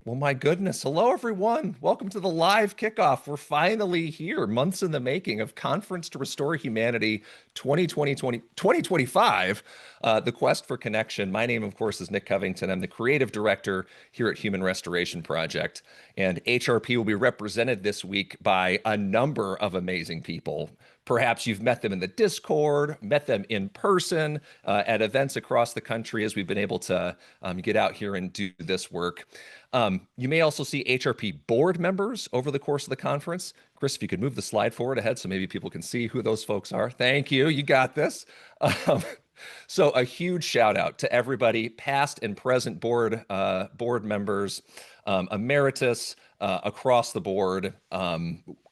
Well, my goodness. Hello, everyone. Welcome to the live kickoff. We're finally here, months in the making of Conference to Restore Humanity 2025, the Quest for Connection. My name, of course, is Nick Covington. I'm the creative director here at Human Restoration Project. And HRP will be represented this week by a number of amazing people. Perhaps you've met them in the Discord, met them in person at events across the country as we've been able to get out here and do this work. You may also see HRP board members over the course of the conference. Chris, if you could move the slide forward ahead so maybe people can see who those folks are. Thank you. You got this. Um, so a huge shout out to everybody, past and present board members, emeritus, across the board.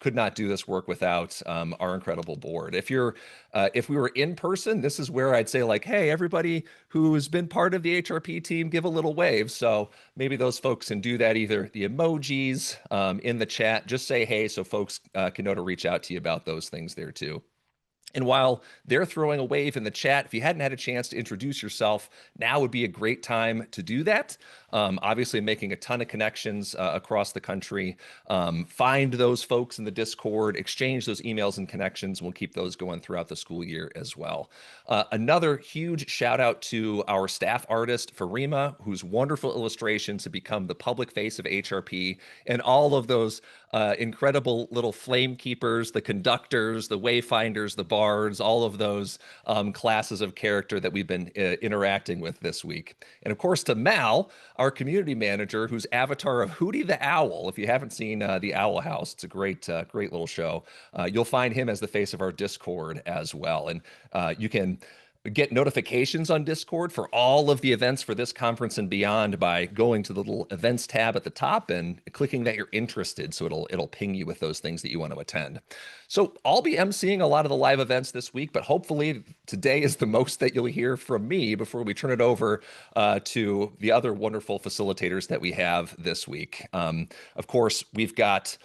Could not do this work without our incredible board. If we were in person, this is where I'd say like, hey, everybody who's been part of the HRP team, give a little wave. So maybe those folks can do that, either the emojis in the chat, just say hey, so folks can know to reach out to you about those things there too. And while they're throwing a wave in the chat, if you hadn't had a chance to introduce yourself, now would be a great time to do that. Obviously, making a ton of connections across the country. Find those folks in the Discord, exchange those emails and connections. We'll keep those going throughout the school year as well. Another huge shout out to our staff artist, Farima, whose wonderful illustrations have become the public face of HRP, and all of those incredible little flame keepers, the conductors, the wayfinders, the bards, all of those classes of character that we've been interacting with this week. And of course, to Mal, our community manager, whose avatar of Hootie the Owl. If you haven't seen the Owl House, it's a great little show. You'll find him as the face of our Discord as well. And you can get notifications on Discord for all of the events for this conference and beyond by going to the little events tab at the top and clicking that you're interested. So it'll ping you with those things that you want to attend. So I'll be emceeing a lot of the live events this week, but hopefully today is the most that you'll hear from me before we turn it over to the other wonderful facilitators that we have this week. Of course, I've got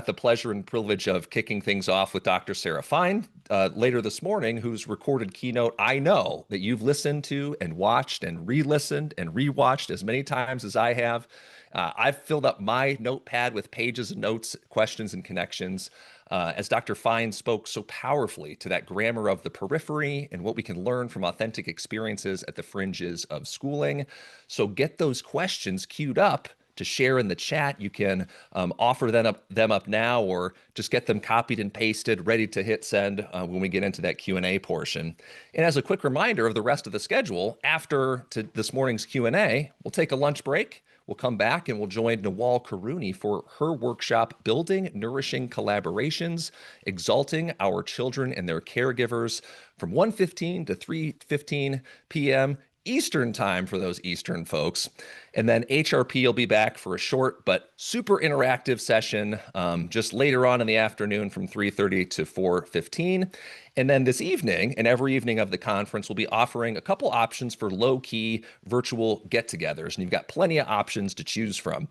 the pleasure and privilege of kicking things off with Dr. Sarah Fine later this morning, whose recorded keynote I know that you've listened to and watched and re-listened and re-watched as many times as I have. I've filled up my notepad with pages of notes, questions, and connections as Dr. Fine spoke so powerfully to that grammar of the periphery and what we can learn from authentic experiences at the fringes of schooling. So get those questions queued up to share in the chat. You can offer them up now, or just get them copied and pasted, ready to hit send when we get into that Q&A portion. And as a quick reminder of the rest of the schedule, after this morning's Q&A, we'll take a lunch break. We'll come back and we'll join Nawal Karuni for her workshop, Building Nourishing Collaborations, Exalting Our Children and Their Caregivers, from 1:15 to 3:15 p.m. Eastern time for those Eastern folks. And then HRP will be back for a short but super interactive session just later on in the afternoon from 3:30 to 4:15. And then this evening and every evening of the conference, we'll be offering a couple options for low-key virtual get-togethers. And you've got plenty of options to choose from.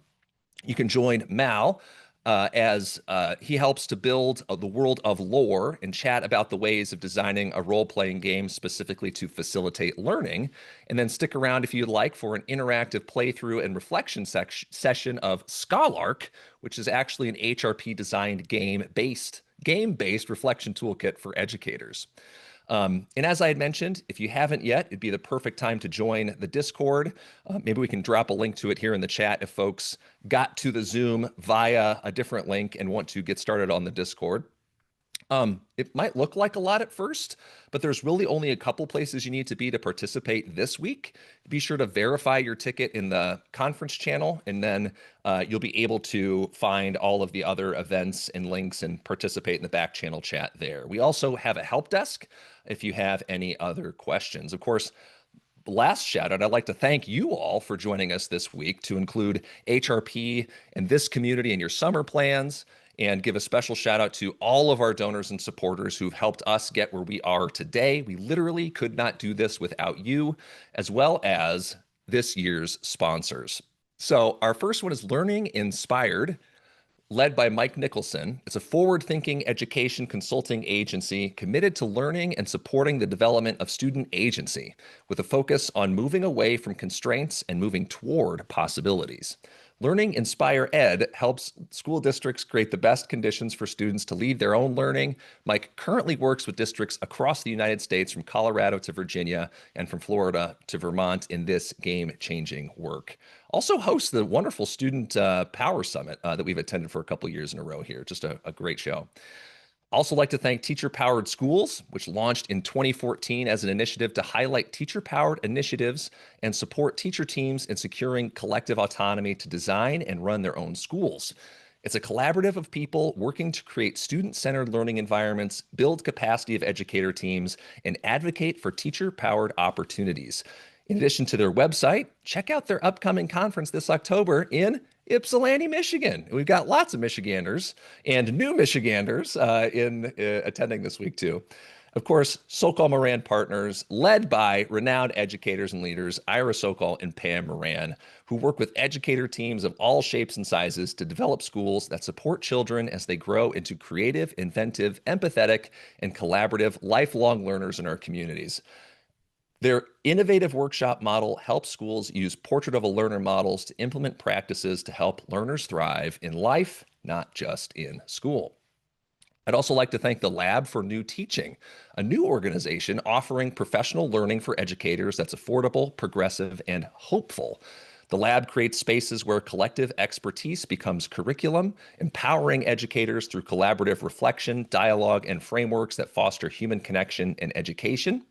You can join Mal as he helps to build the world of lore and chat about the ways of designing a role-playing game specifically to facilitate learning. And then stick around if you'd like for an interactive playthrough and reflection session of Scholark, which is actually an HRP designed game-based reflection toolkit for educators. And as I had mentioned, if you haven't yet, it'd be the perfect time to join the Discord. Maybe we can drop a link to it here in the chat if folks got to the Zoom via a different link and want to get started on the Discord. It might look like a lot at first, but there's really only a couple places you need to be to participate this week. Be sure to verify your ticket in the conference channel, and then you'll be able to find all of the other events and links and participate in the back channel chat there. We also have a help desk if you have any other questions. Of course, last shout out, I'd like to thank you all for joining us this week to include HRP and this community in your summer plans, and give a special shout out to all of our donors and supporters who've helped us get where we are today. We literally could not do this without you, as well as this year's sponsors. So our first one is Learning Inspired, led by Mike Nicholson. It's a forward-thinking education consulting agency committed to learning and supporting the development of student agency, with a focus on moving away from constraints and moving toward possibilities. Learning Inspire Ed helps school districts create the best conditions for students to lead their own learning. Mike currently works with districts across the United States, from Colorado to Virginia and from Florida to Vermont, in this game-changing work. Also hosts the wonderful Student Power Summit that we've attended for a couple years in a row here. Just a great show. Also like to thank Teacher Powered Schools, which launched in 2014 as an initiative to highlight teacher-powered initiatives and support teacher teams in securing collective autonomy to design and run their own schools. It's a collaborative of people working to create student-centered learning environments, build capacity of educator teams, and advocate for teacher-powered opportunities. In addition to their website, check out their upcoming conference this October in Ypsilanti, Michigan. We've got lots of Michiganders and new Michiganders attending this week too. Of course, Sokol Moran Partners, led by renowned educators and leaders, Ira Sokol and Pam Moran, who work with educator teams of all shapes and sizes to develop schools that support children as they grow into creative, inventive, empathetic, and collaborative lifelong learners in our communities. Their innovative workshop model helps schools use portrait of a learner models to implement practices to help learners thrive in life, not just in school. I'd also like to thank the Lab for New Teaching, a new organization offering professional learning for educators that's affordable, progressive, and hopeful. The Lab creates spaces where collective expertise becomes curriculum, empowering educators through collaborative reflection, dialogue, and frameworks that foster human connection and education.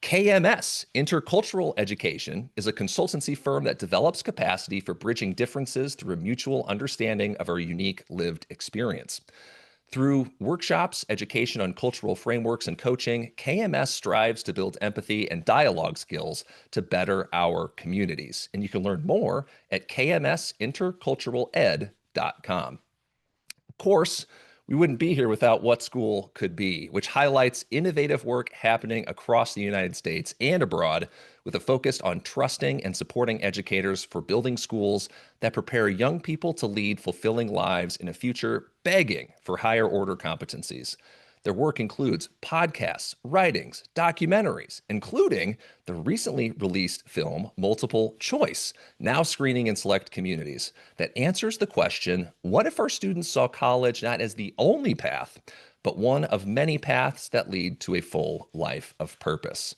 KMS, Intercultural Education, is a consultancy firm that develops capacity for bridging differences through a mutual understanding of our unique lived experience. Through workshops, education on cultural frameworks, and coaching, KMS strives to build empathy and dialogue skills to better our communities. And you can learn more at kmsinterculturaled.com. Of course, we wouldn't be here without What School Could Be, which highlights innovative work happening across the United States and abroad, with a focus on trusting and supporting educators for building schools that prepare young people to lead fulfilling lives in a future begging for higher order competencies. Their work includes podcasts, writings, documentaries, including the recently released film Multiple Choice, now screening in select communities, that answers the question, what if our students saw college not as the only path, but one of many paths that lead to a full life of purpose?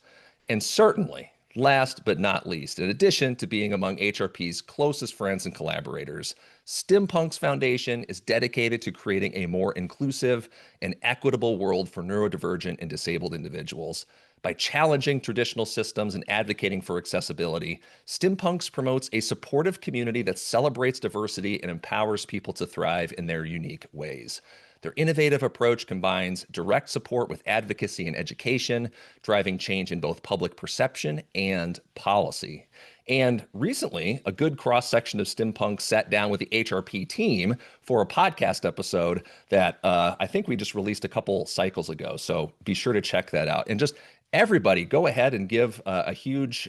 And certainly, last but not least, in addition to being among HRP's closest friends and collaborators, STEMpunks Foundation is dedicated to creating a more inclusive and equitable world for neurodivergent and disabled individuals. By challenging traditional systems and advocating for accessibility, STEMpunks promotes a supportive community that celebrates diversity and empowers people to thrive in their unique ways. Their innovative approach combines direct support with advocacy and education, driving change in both public perception and policy. And recently, a good cross-section of STEMpunks sat down with the HRP team for a podcast episode that I think we just released a couple cycles ago. So be sure to check that out. And just everybody, go ahead and give a huge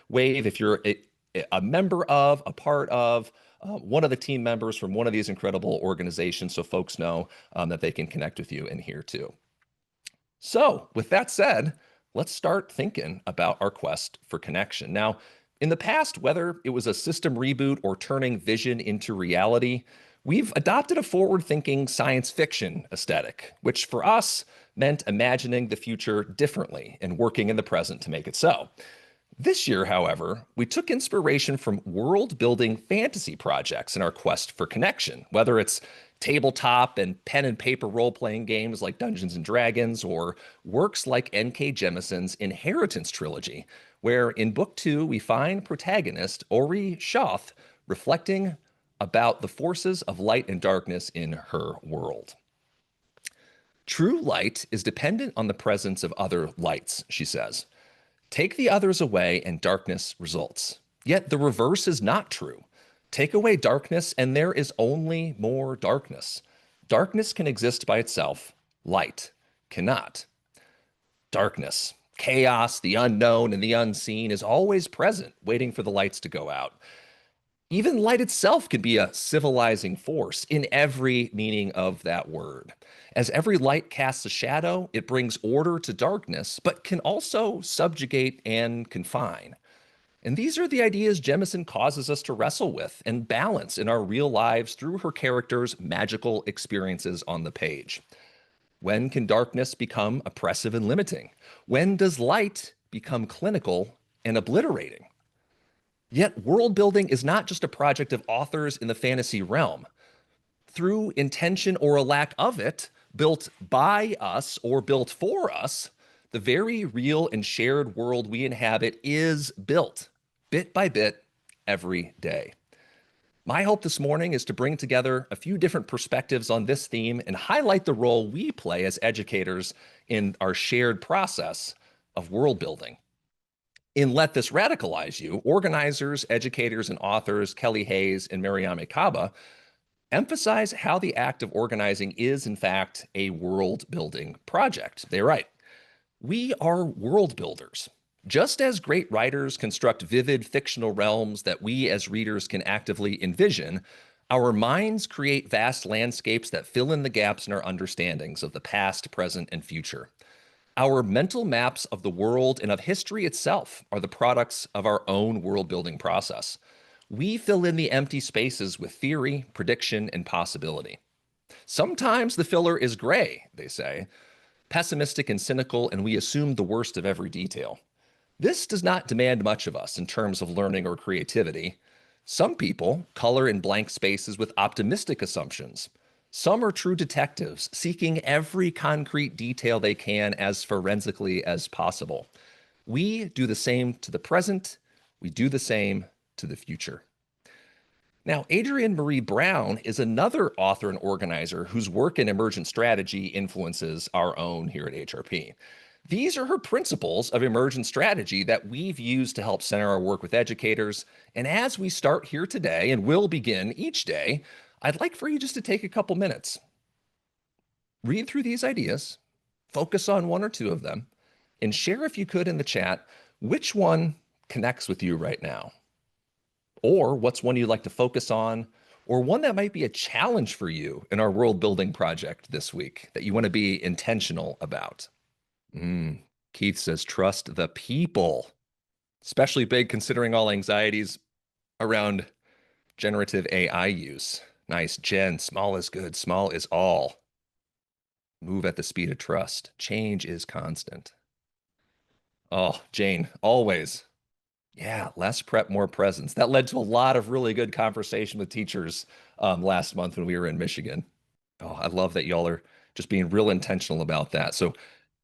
wave if you're a member of, a part of, one of the team members from one of these incredible organizations, so folks know that they can connect with you in here too. So with that said, let's start thinking about our quest for connection. Now, in the past, whether it was a system reboot or turning vision into reality, we've adopted a forward-thinking science fiction aesthetic, which for us meant imagining the future differently and working in the present to make it so. This year, however, we took inspiration from world-building fantasy projects in our quest for connection, whether it's tabletop and pen and paper role-playing games like Dungeons and Dragons, or works like N.K. Jemison's Inheritance trilogy, where in book 2 we find protagonist Ori Shoth reflecting about the forces of light and darkness in her world. True light is dependent on the presence of other lights, she says. Take the others away and darkness results. Yet the reverse is not true. Take away darkness and there is only more darkness. Darkness can exist by itself. Light cannot. Darkness, chaos, the unknown, and the unseen is always present, waiting for the lights to go out. Even light itself can be a civilizing force in every meaning of that word. As every light casts a shadow, it brings order to darkness, but can also subjugate and confine. And these are the ideas Jemison causes us to wrestle with and balance in our real lives through her characters' magical experiences on the page. When can darkness become oppressive and limiting? When does light become clinical and obliterating? Yet, world building is not just a project of authors in the fantasy realm. Through intention or a lack of it, built by us or built for us, the very real and shared world we inhabit is built bit by bit every day. My hope this morning is to bring together a few different perspectives on this theme and highlight the role we play as educators in our shared process of world building. In Let This Radicalize You, organizers, educators, and authors Kelly Hayes and Mariame Kaba emphasize how the act of organizing is, in fact, a world building project. They write, "We are world builders. Just as great writers construct vivid fictional realms that we as readers can actively envision, our minds create vast landscapes that fill in the gaps in our understandings of the past, present, and future. Our mental maps of the world and of history itself are the products of our own world building process. We fill in the empty spaces with theory, prediction, and possibility. Sometimes the filler is gray," they say, "pessimistic and cynical, and we assume the worst of every detail. This does not demand much of us in terms of learning or creativity. Some people color in blank spaces with optimistic assumptions. Some are true detectives, seeking every concrete detail they can as forensically as possible. We do the same to the present. We do the same to the future." Now, Adrienne Marie Brown is another author and organizer whose work in emergent strategy influences our own here at HRP. These are her principles of emergent strategy that we've used to help center our work with educators. And as we start here today and will begin each day, I'd like for you just to take a couple minutes, read through these ideas, focus on one or two of them, and share, if you could, in the chat which one connects with you right now, or what's one you'd like to focus on, or one that might be a challenge for you in our world building project this week that you want to be intentional about. Keith says, trust the people, especially big considering all anxieties around generative AI use. Nice. Jen, small is good. Small is all. Move at the speed of trust. Change is constant. Oh, Jane, always. Yeah, less prep, more presence. That led to a lot of really good conversation with teachers last month when we were in Michigan. Oh, I love that y'all are just being real intentional about that. So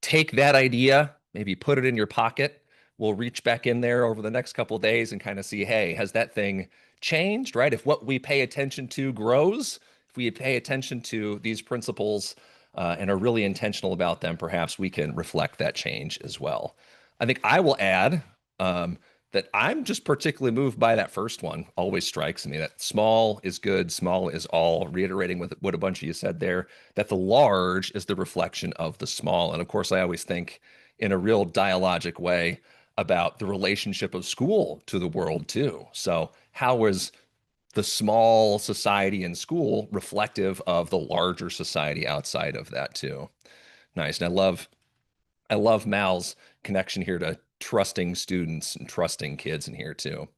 take that idea, maybe put it in your pocket. We'll reach back in there over the next couple of days and kind of see, hey, has that thing changed, right? If what we pay attention to grows, if we pay attention to these principles and are really intentional about them, perhaps we can reflect that change as well. I think I will add that I'm just particularly moved by that first one. Always strikes me that small is good, small is all, reiterating with what a bunch of you said there, that the large is the reflection of the small. And of course, I always think in a real dialogic way about the relationship of school to the world too. So how is the small society in school reflective of the larger society outside of that too? Nice. And I love Mal's connection here to trusting students and trusting kids in here too.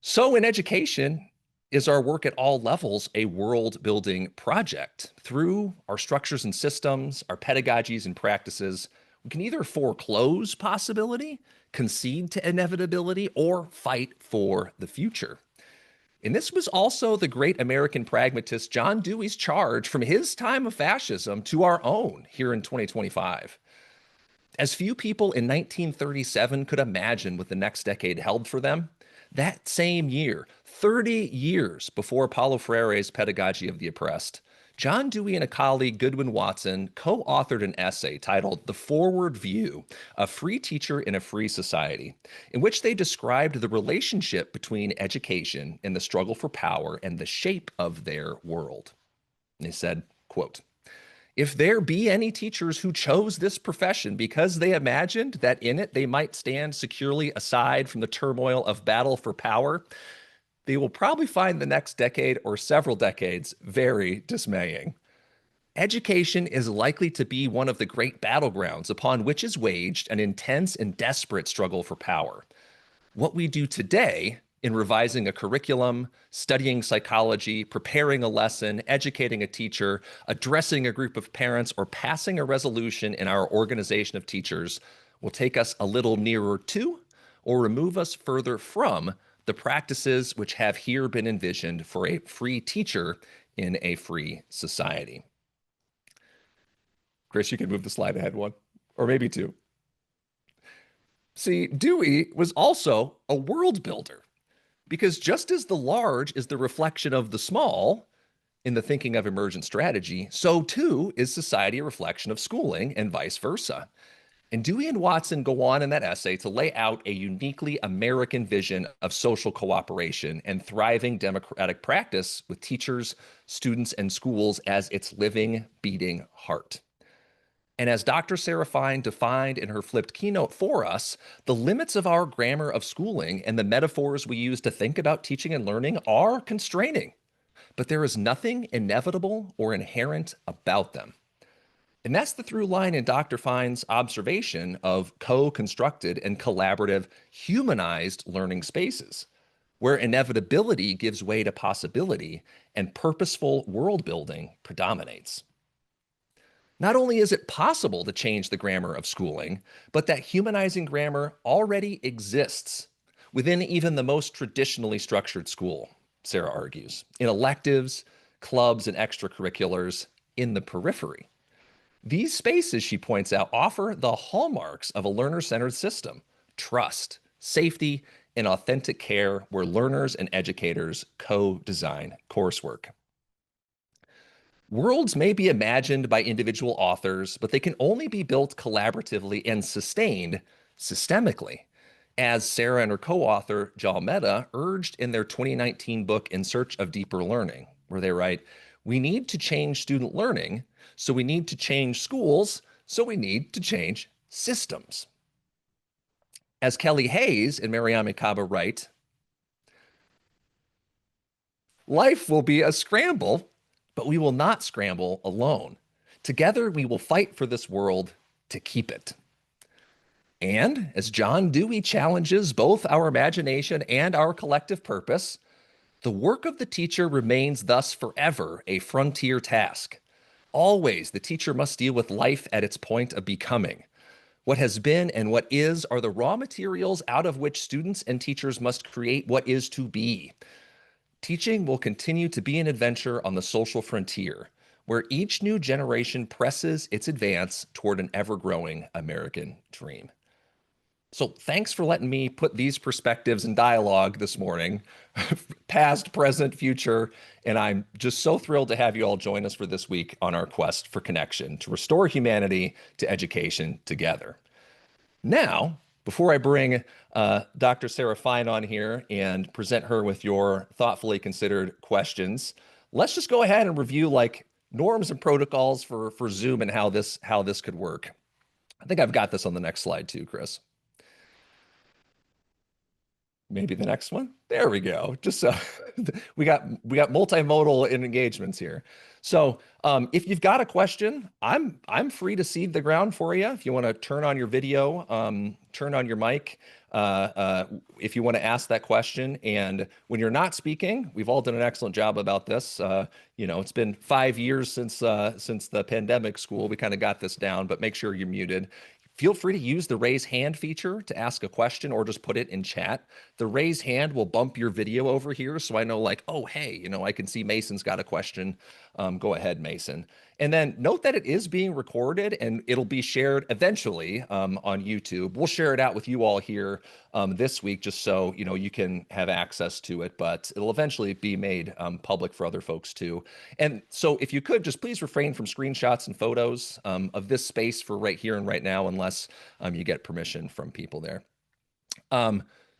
So in education, is our work at all levels a world building project? Through our structures and systems, our pedagogies and practices, we can either foreclose possibility, concede to inevitability, or fight for the future. And this was also the great American pragmatist John Dewey's charge from his time of fascism to our own here in 2025. As few people in 1937 could imagine what the next decade held for them, that same year, 30 years before Paulo Freire's Pedagogy of the Oppressed, John Dewey and a colleague, Goodwin Watson, co-authored an essay titled The Forward View, A Free Teacher in a Free Society, in which they described the relationship between education and the struggle for power and the shape of their world. And they said, quote, "If there be any teachers who chose this profession because they imagined that in it they might stand securely aside from the turmoil of battle for power, they will probably find the next decade or several decades very dismaying. Education is likely to be one of the great battlegrounds upon which is waged an intense and desperate struggle for power. what we do today in revising a curriculum, studying psychology, preparing a lesson, educating a teacher, addressing a group of parents, or passing a resolution in our organization of teachers will take us a little nearer to or remove us further from the practices which have here been envisioned for a free teacher in a free society. Chris, you can move the slide ahead one, or maybe two. See, Dewey was also a world builder, because just as the large is the reflection of the small in the thinking of emergent strategy, so too is society a reflection of schooling and vice versa. And Dewey and Watson go on in that essay to lay out a uniquely American vision of social cooperation and thriving democratic practice with teachers, students, and schools as its living, beating heart. And as Dr. Sarah Fine defined in her flipped keynote for us, the limits of our grammar of schooling and the metaphors we use to think about teaching and learning are constraining, but there is nothing inevitable or inherent about them. And that's the through line in Dr. Fine's observation of co-constructed and collaborative humanized learning spaces, where inevitability gives way to possibility and purposeful world building predominates. Not only is it possible to change the grammar of schooling, but that humanizing grammar already exists within even the most traditionally structured school, Sarah argues, in electives, clubs, and extracurriculars in the periphery. These spaces, she points out, offer the hallmarks of a learner-centered system: trust, safety, and authentic care where learners and educators co-design coursework. Worlds may be imagined by individual authors, but they can only be built collaboratively and sustained systemically, as Sarah and her co-author, Jal Mehta, urged in their 2019 book, In Search of Deeper Learning, where they write, "We need to change student learning, so we need to change schools, so we need to change systems." As Kelly Hayes and Mariame Kaba write, life will be a scramble, but we will not scramble alone. Together, we will fight for this world to keep it. And as John Dewey challenges both our imagination and our collective purpose, the work of the teacher remains thus forever a frontier task. Always, the teacher must deal with life at its point of becoming. What has been and what is are the raw materials out of which students and teachers must create what is to be. Teaching will continue to be an adventure on the social frontier, where each new generation presses its advance toward an ever-growing American dream. So thanks for letting me put these perspectives in dialogue this morning, past, present, future, and I'm just so thrilled to have you all join us for this week on our quest for connection, to restore humanity to education together. Now, before I bring Dr. Sarah Fine on here and present her with your thoughtfully considered questions, let's just go ahead and review like norms and protocols for Zoom and how this could work. I think I've got this on the next slide too, Chris. Maybe the next one. There we go. Just so we got multimodal engagements here. So if you've got a question, I'm free to cede the ground for you. If you want to turn on your video, turn on your mic. If you want to ask that question, and when you're not speaking, we've all done an excellent job about this. It's been 5 years since the pandemic school. We kind of got this down, but make sure you're muted. Feel free to use the raise hand feature to ask a question or just put it in chat. The raise hand will bump your video over here, so I know like, oh, hey, I can see Mason's got a question. Go ahead, Mason. And then note that it is being recorded and it'll be shared eventually on YouTube. We'll share it out with you all here this week just so you can have access to it, but it'll eventually be made public for other folks too. And so if you could, just please refrain from screenshots and photos of this space for right here and right now, unless you get permission from people there.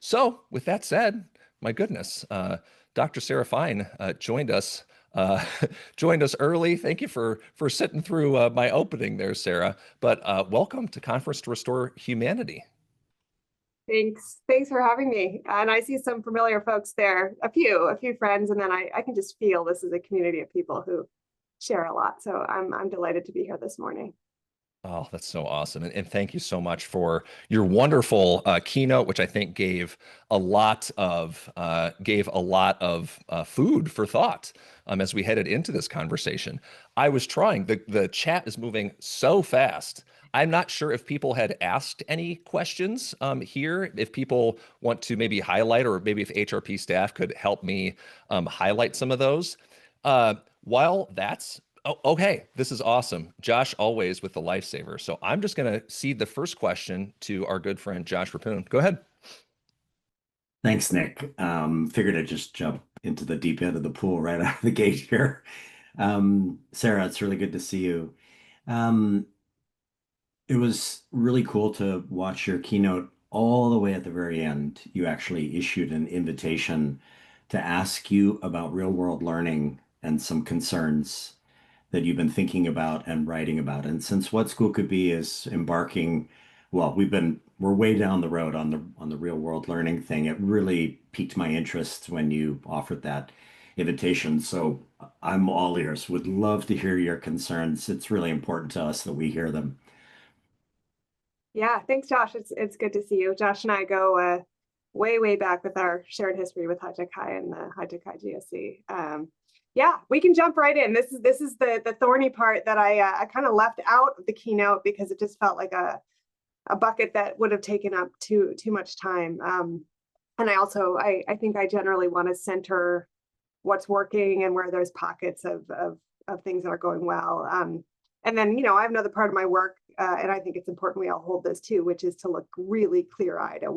So with that said, my goodness, Dr. Sarah Fine joined us early. Thank you for sitting through my opening there, Sarah. But welcome to Conference to Restore Humanity. Thanks for having me. And I see some familiar folks there, a few friends, and then I can just feel this is a community of people who share a lot. So I'm delighted to be here this morning. Oh, that's so awesome. And thank you so much for your wonderful keynote, which I think gave a lot of food for thought as we headed into this conversation. I was trying, the chat is moving so fast. I'm not sure if people had asked any questions here, if people want to maybe highlight, or maybe if HRP staff could help me highlight some of those. While that's Oh, okay. This is awesome. Josh always with the lifesaver. So I'm just going to cede the first question to our good friend Josh Rapoon. Go ahead. Thanks, Nick. Figured I'd just jump into the deep end of the pool right out of the gate here. Sarah, it's really good to see you. Um, it was really cool to watch your keynote all the way at the very end. You actually issued an invitation to ask you about real world learning and some concerns that you've been thinking about and writing about. And since What School Could Be is embarking, well, we're way down the road on the real world learning thing. It really piqued my interest when you offered that invitation. So I'm all ears. Would love to hear your concerns. It's really important to us that we hear them. Yeah, thanks, Josh. It's good to see you. Josh and I go way back with our shared history with High Tech High and the High Tech High GSC. Yeah, we can jump right in. This is the thorny part that I kind of left out of the keynote because it just felt like a bucket that would have taken up too much time. And I think I generally want to center what's working and where there's pockets of things that are going well. And then, I have another part of my work, and I think it's important we all hold this too, which is to look really clear-eyed at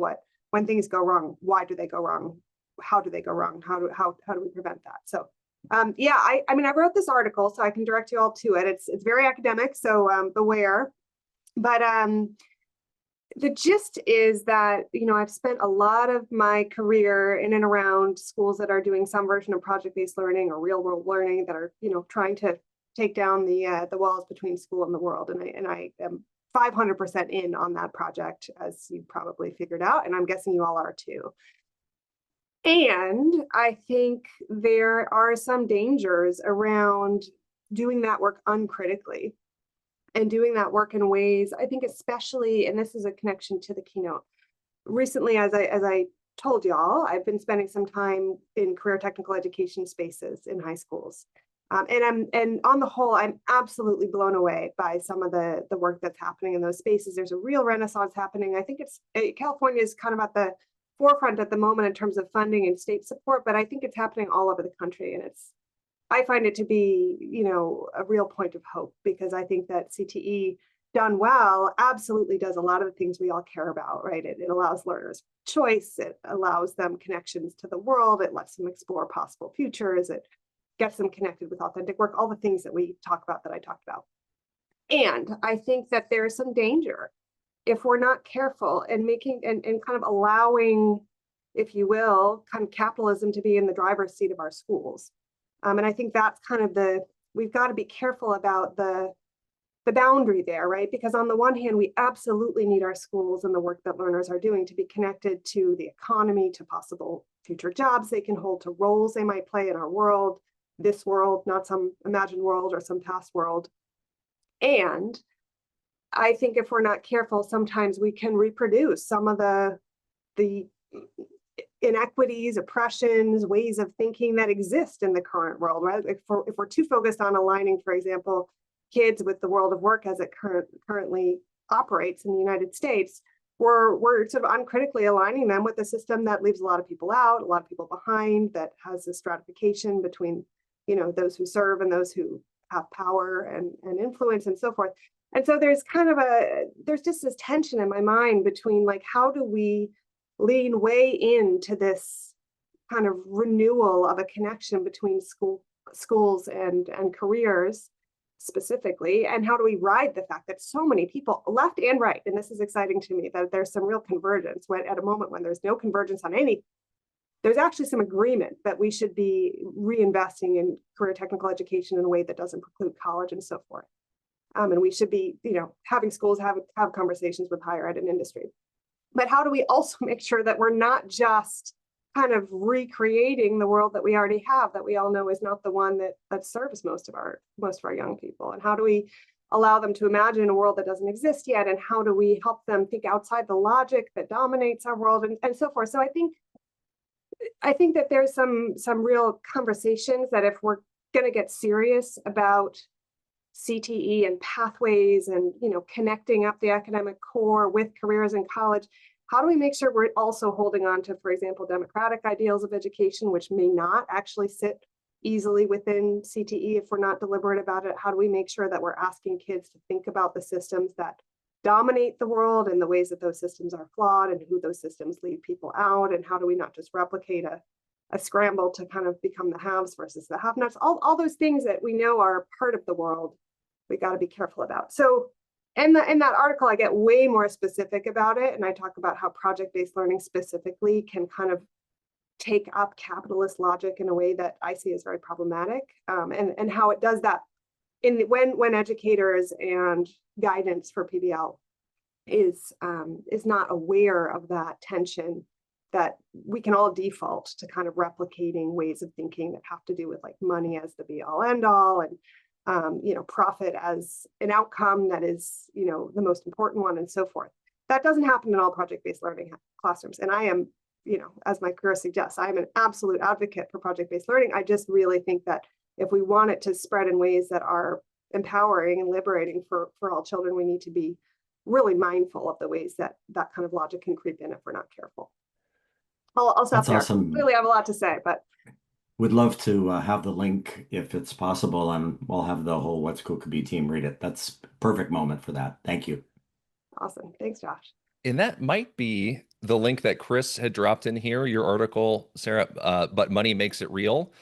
when things go wrong, why do they go wrong? How do they go wrong? How do we prevent that? So, yeah, I mean, I wrote this article, so I can direct you all to it. It's very academic, so beware. But the gist is that, I've spent a lot of my career in and around schools that are doing some version of project-based learning or real-world learning that are, trying to take down the walls between school and the world. And I am 500% in on that project, as you probably figured out, and I'm guessing you all are too. And I think there are some dangers around doing that work uncritically and doing that work in ways, I think especially, and this is a connection to the keynote. Recently, as I told y'all, I've been spending some time in career technical education spaces in high schools. And on the whole, I'm absolutely blown away by some of the work that's happening in those spaces. There's a real renaissance happening. I think California is kind of at the forefront at the moment in terms of funding and state support, but I think it's happening all over the country. And I find it to be, a real point of hope, because I think that CTE done well absolutely does a lot of the things we all care about, right? It allows learners choice. It allows them connections to the world. It lets them explore possible futures. It gets them connected with authentic work, all the things that we talk about that I talked about. And I think that there's some danger if we're not careful and making and kind of allowing, if you will, kind of capitalism to be in the driver's seat of our schools. And I think that's kind of we've got to be careful about the boundary there, right? Because on the one hand, we absolutely need our schools and the work that learners are doing to be connected to the economy, to possible future jobs they can hold, to roles they might play in our world, this world, not some imagined world or some past world. And I think if we're not careful, sometimes we can reproduce some of the inequities, oppressions, ways of thinking that exist in the current world, right? If we're too focused on aligning, for example, kids with the world of work as it currently operates in the United States, we're sort of uncritically aligning them with a system that leaves a lot of people out, a lot of people behind, that has a stratification between, those who serve and those who have power and influence and so forth. And so there's just this tension in my mind between, like, how do we lean way into this kind of renewal of a connection between schools and careers specifically, and how do we ride the fact that so many people, left and right, and this is exciting to me, that there's some real convergence when at a moment when there's no convergence on any, there's actually some agreement that we should be reinvesting in career technical education in a way that doesn't preclude college and so forth. And we should be, having schools have conversations with higher ed and industry. But how do we also make sure that we're not just kind of recreating the world that we already have, that we all know is not the one that serves most of our young people? And how do we allow them to imagine a world that doesn't exist yet, and how do we help them think outside the logic that dominates our world, and so forth. So I think that there's some real conversations that if we're going to get serious about CTE and pathways and, you know, connecting up the academic core with careers in college, how do we make sure we're also holding on to, for example, democratic ideals of education, which may not actually sit easily within CTE if we're not deliberate about it? How do we make sure that we're asking kids to think about the systems that dominate the world and the ways that those systems are flawed and who those systems leave people out? And how do we not just replicate a scramble to kind of become the haves versus the have-nots? All those things that we know are part of the world, we got to be careful about. So in that article, I get way more specific about it. And I talk about how project-based learning specifically can kind of take up capitalist logic in a way that I see as very problematic, and how it does that when educators and guidance for PBL is not aware of that tension, that we can all default to kind of replicating ways of thinking that have to do with like money as the be all end all, and you know, profit as an outcome that is, you know, the most important one, and so forth. That doesn't happen in all project-based learning classrooms. And I am, you know, as my career suggests, I am an absolute advocate for project-based learning. I just really think that if we want it to spread in ways that are empowering and liberating for all children, we need to be really mindful of the ways that that kind of logic can creep in if we're not careful. I'll stop That's there. awesome. Really have a lot to say, but Would love to have the link if it's possible, and we'll have the whole What's Cool Could Be team read it. That's perfect moment for that. Thank you. awesome. Thanks, Josh. And that might be the link that Chris had dropped in here, your article, Sarah, but money makes it real.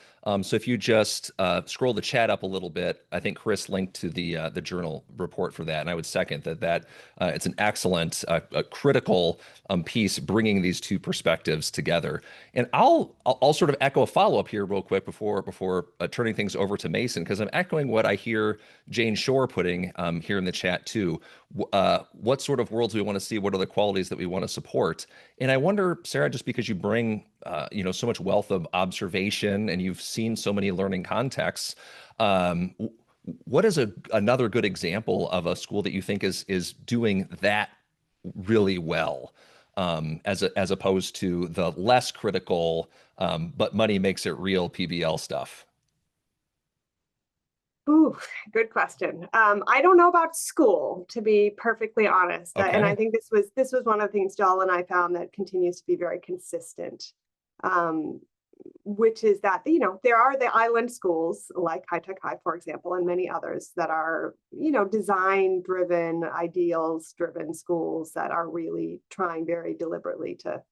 So if you just scroll the chat up a little bit, I think Chris linked to the journal report for that, and I would second that. It's an excellent, critical piece bringing these two perspectives together. And I'll sort of echo a follow up here real quick before turning things over to Mason, because I'm echoing what I hear Jane Shore putting here in the chat too. What sort of worlds we want to see? What are the qualities that we want to support? And I wonder, Sarah, just because you bring you know, so much wealth of observation and you've seen so many learning contexts, what is another good example of a school that you think is doing that really well, as opposed to the less critical but money makes it real PBL stuff? Ooh, good question. I don't know about school, to be perfectly honest. And I Okay. think this was one of the things Joel and I found that continues to be very consistent, which is that, you know, there are the island schools like High Tech High, for example, and many others that are, you know, design driven, ideals driven schools that are really trying very deliberately to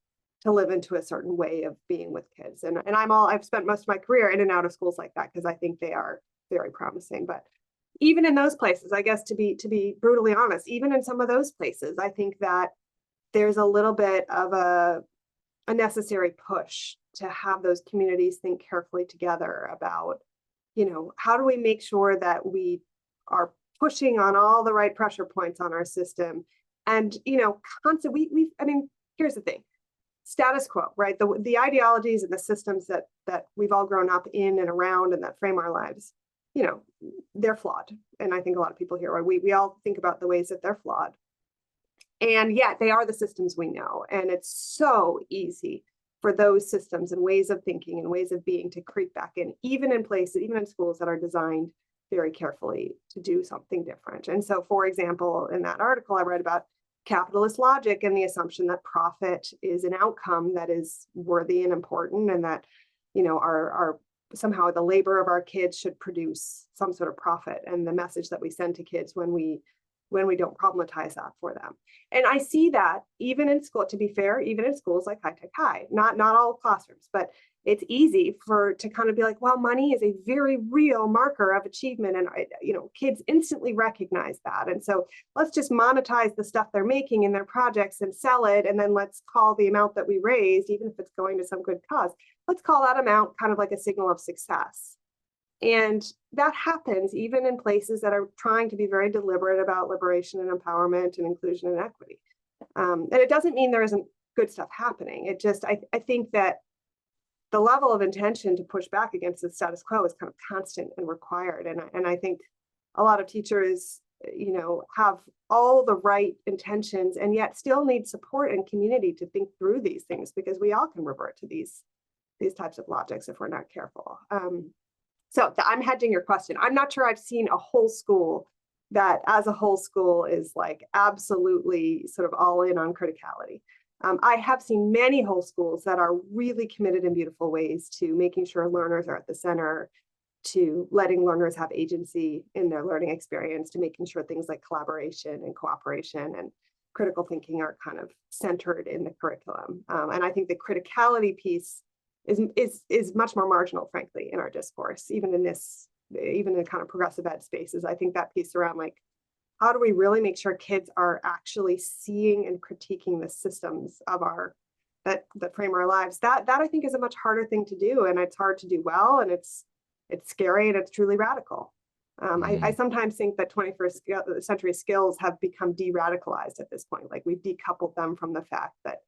live into a certain way of being with kids. And I've spent most of my career in and out of schools like that because I think they are very promising. But even in those places, I guess, to be brutally honest, even in some of those places, I think that there's a little bit of a necessary push to have those communities think carefully together about, you know, how do we make sure that we are pushing on all the right pressure points on our system, and, you know, constantly, I mean, here's the thing. Status quo, right? The ideologies and the systems that we've all grown up in and around and that frame our lives, you know, they're flawed. And I think a lot of people here, right, we all think about the ways that they're flawed. And yet they are the systems we know. And it's so easy for those systems and ways of thinking and ways of being to creep back in, even in places, even in schools that are designed very carefully to do something different. And so, for example, in that article, I read about capitalist logic and the assumption that profit is an outcome that is worthy and important, and that, you know, our somehow the labor of our kids should produce some sort of profit, and the message that we send to kids when we don't problematize that for them. And I see that even in school, to be fair, even in schools like High Tech High, not all classrooms, but it's easy to kind of be like, well, money is a very real marker of achievement. And, you know, kids instantly recognize that. And so let's just monetize the stuff they're making in their projects and sell it. And then let's call the amount that we raised, even if it's going to some good cause, let's call that amount kind of like a signal of success. And that happens even in places that are trying to be very deliberate about liberation and empowerment and inclusion and equity. And it doesn't mean there isn't good stuff happening. It just, I think that the level of intention to push back against the status quo is kind of constant and required. And I think a lot of teachers have all the right intentions and yet still need support and community to think through these things, because we all can revert to these types of logics if we're not careful. So I'm hedging your question. I'm not sure I've seen a whole school that as a whole school is like absolutely sort of all in on criticality. I have seen many whole schools that are really committed in beautiful ways to making sure learners are at the center, to letting learners have agency in their learning experience, to making sure things like collaboration and cooperation and critical thinking are kind of centered in the curriculum. And I think the criticality piece is much more marginal, frankly, in our discourse, even in kind of progressive ed spaces. I think that piece around like, how do we really make sure kids are actually seeing and critiquing the systems of that frame our lives? That I think is a much harder thing to do, and it's hard to do well, and it's scary, and it's truly radical. I sometimes think that 21st century skills have become de-radicalized at this point. Like we've decoupled them from the fact that,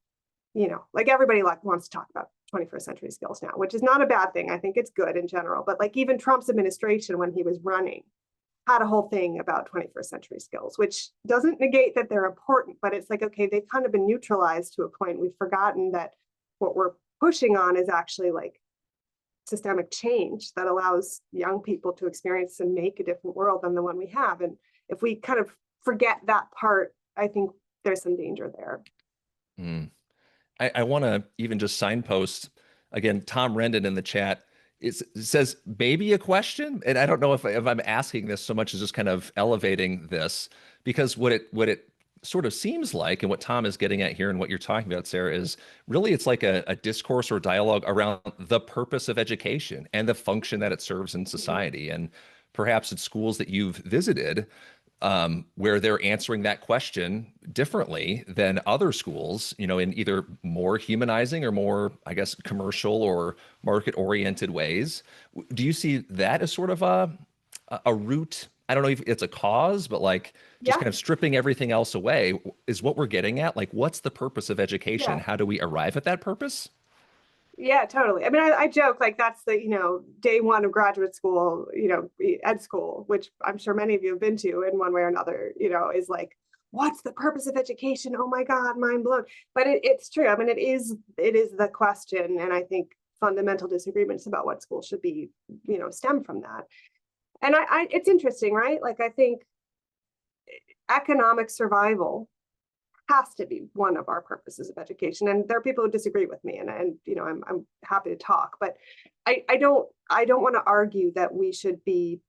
like everybody wants to talk about 21st century skills now, which is not a bad thing. I think it's good in general, but like even Trump's administration, when he was running, had a whole thing about 21st century skills, which doesn't negate that they're important, but it's like, okay, they've kind of been neutralized to a point. We've forgotten that what we're pushing on is actually like systemic change that allows young people to experience and make a different world than the one we have. And if we kind of forget that part, I think there's some danger there. I want to even just signpost again, Tom Rendon in the chat. It says maybe a question, and I don't know if I'm asking this so much as just kind of elevating this, because what it sort of seems like, and what Tom is getting at here, and what you're talking about, Sarah, is really it's like a discourse or dialogue around the purpose of education and the function that it serves in society. And perhaps it's schools that you've visited where they're answering that question differently than other schools, in either more humanizing or more, I guess, commercial or market-oriented ways. Do you see that as sort of a root? I don't know if it's a cause, but like just kind of stripping everything else away is what we're getting at. Like, what's the purpose of education? How do we arrive at that purpose? Yeah, totally. I mean, I joke like that's the, day one of graduate school, ed school, which I'm sure many of you have been to in one way or another, is like, what's the purpose of education? Oh my God, mind blown. But it's true. I mean, it is the question. And I think fundamental disagreements about what schools should be, stem from that. And it's interesting, right? Like, I think economic survival has to be one of our purposes of education. And there are people who disagree with me, and I'm happy to talk, but I don't want to argue that we should be,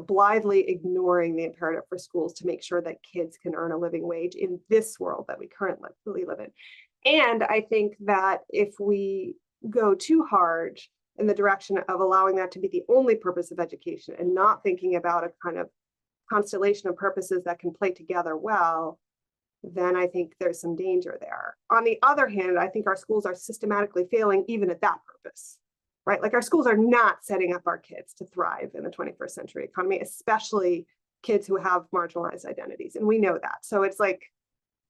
blithely ignoring the imperative for schools to make sure that kids can earn a living wage in this world that we currently live in. And I think that if we go too hard in the direction of allowing that to be the only purpose of education and not thinking about a kind of constellation of purposes that can play together well, then I think there's some danger there. On the other hand, I think our schools are systematically failing even at that purpose, right? Like our schools are not setting up our kids to thrive in the 21st century economy, especially kids who have marginalized identities. And we know that. So it's like,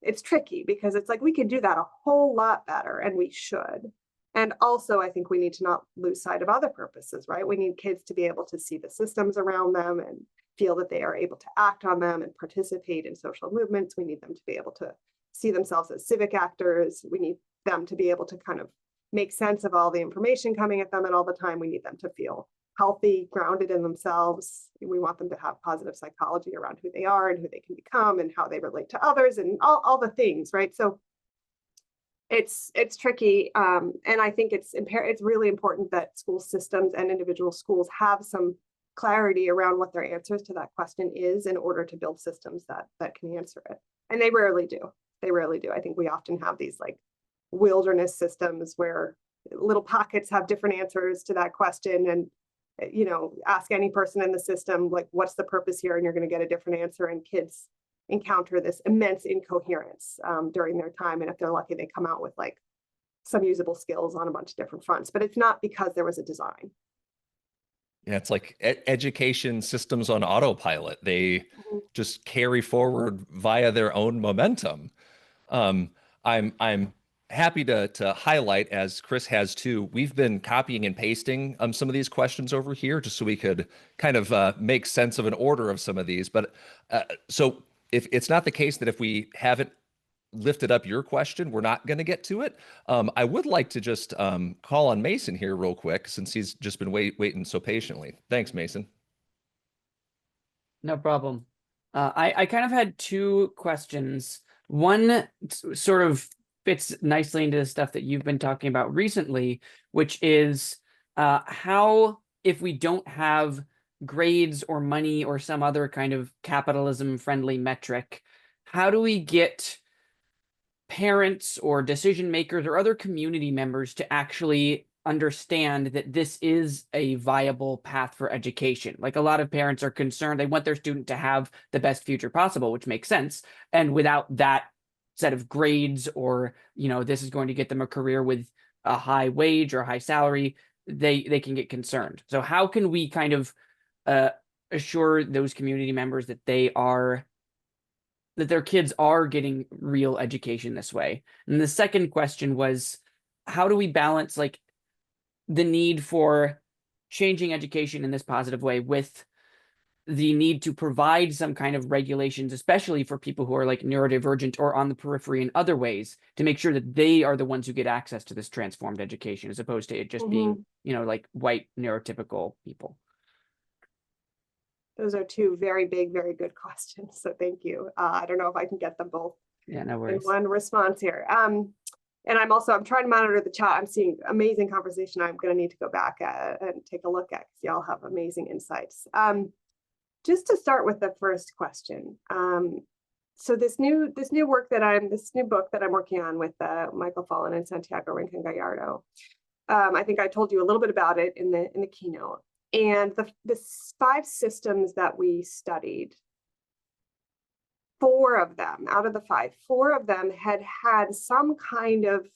it's tricky because it's like, we could do that a whole lot better, and we should. And also, I think we need to not lose sight of other purposes, right? We need kids to be able to see the systems around them and feel that they are able to act on them and participate in social movements. We need them to be able to see themselves as civic actors. We need them to be able to kind of make sense of all the information coming at them at all the time. We need them to feel healthy, grounded in themselves. We want them to have positive psychology around who they are and who they can become and how they relate to others and all the things, right? So it's tricky. And I think it's really important that school systems and individual schools have some clarity around what their answers to that question is in order to build systems that can answer it. And they rarely do. I think we often have these like wilderness systems where little pockets have different answers to that question. And, ask any person in the system, like, what's the purpose here? And you're going to get a different answer. And kids encounter this immense incoherence during their time. And if they're lucky, they come out with like some usable skills on a bunch of different fronts, but it's not because there was a design. Yeah, it's like education systems on autopilot. They just carry forward via their own momentum. I'm happy to highlight, as Chris has too, we've been copying and pasting some of these questions over here just so we could kind of make sense of an order of some of these. But so if it's not the case that if we haven't lifted up your question, we're not going to get to it. I would like to just call on Mason here real quick, since he's just been waiting so patiently. Thanks, Mason. No problem. I kind of had two questions. One sort of fits nicely into the stuff that you've been talking about recently, which is how, if we don't have grades or money or some other kind of capitalism-friendly metric, how do we get parents or decision makers or other community members to actually understand that this is a viable path for education? Like, a lot of parents are concerned, they want their student to have the best future possible, which makes sense. And without that set of grades, or, you know, this is going to get them a career with a high wage or a high salary, they can get concerned. So how can we kind of assure those community members that that their kids are getting real education this way? And the second question was, how do we balance like the need for changing education in this positive way with the need to provide some kind of regulations, especially for people who are like neurodivergent or on the periphery in other ways, to make sure that they are the ones who get access to this transformed education, as opposed to it just being, you know, like white neurotypical people? Those are two very big, very good questions. So thank you. I don't know if I can get them both Yeah, no in worries. one response here. And I'm trying to monitor the chat. I'm seeing amazing conversation. I'm going to need to go back and take a look at, because y'all have amazing insights. Just to start with the first question. So this new book that I'm working on with Michael Fallon and Santiago Rincon Gallardo. I think I told you a little bit about it in the keynote. And the 5 systems that we studied, 4 of them out of the 5, 4 of them had some kind of,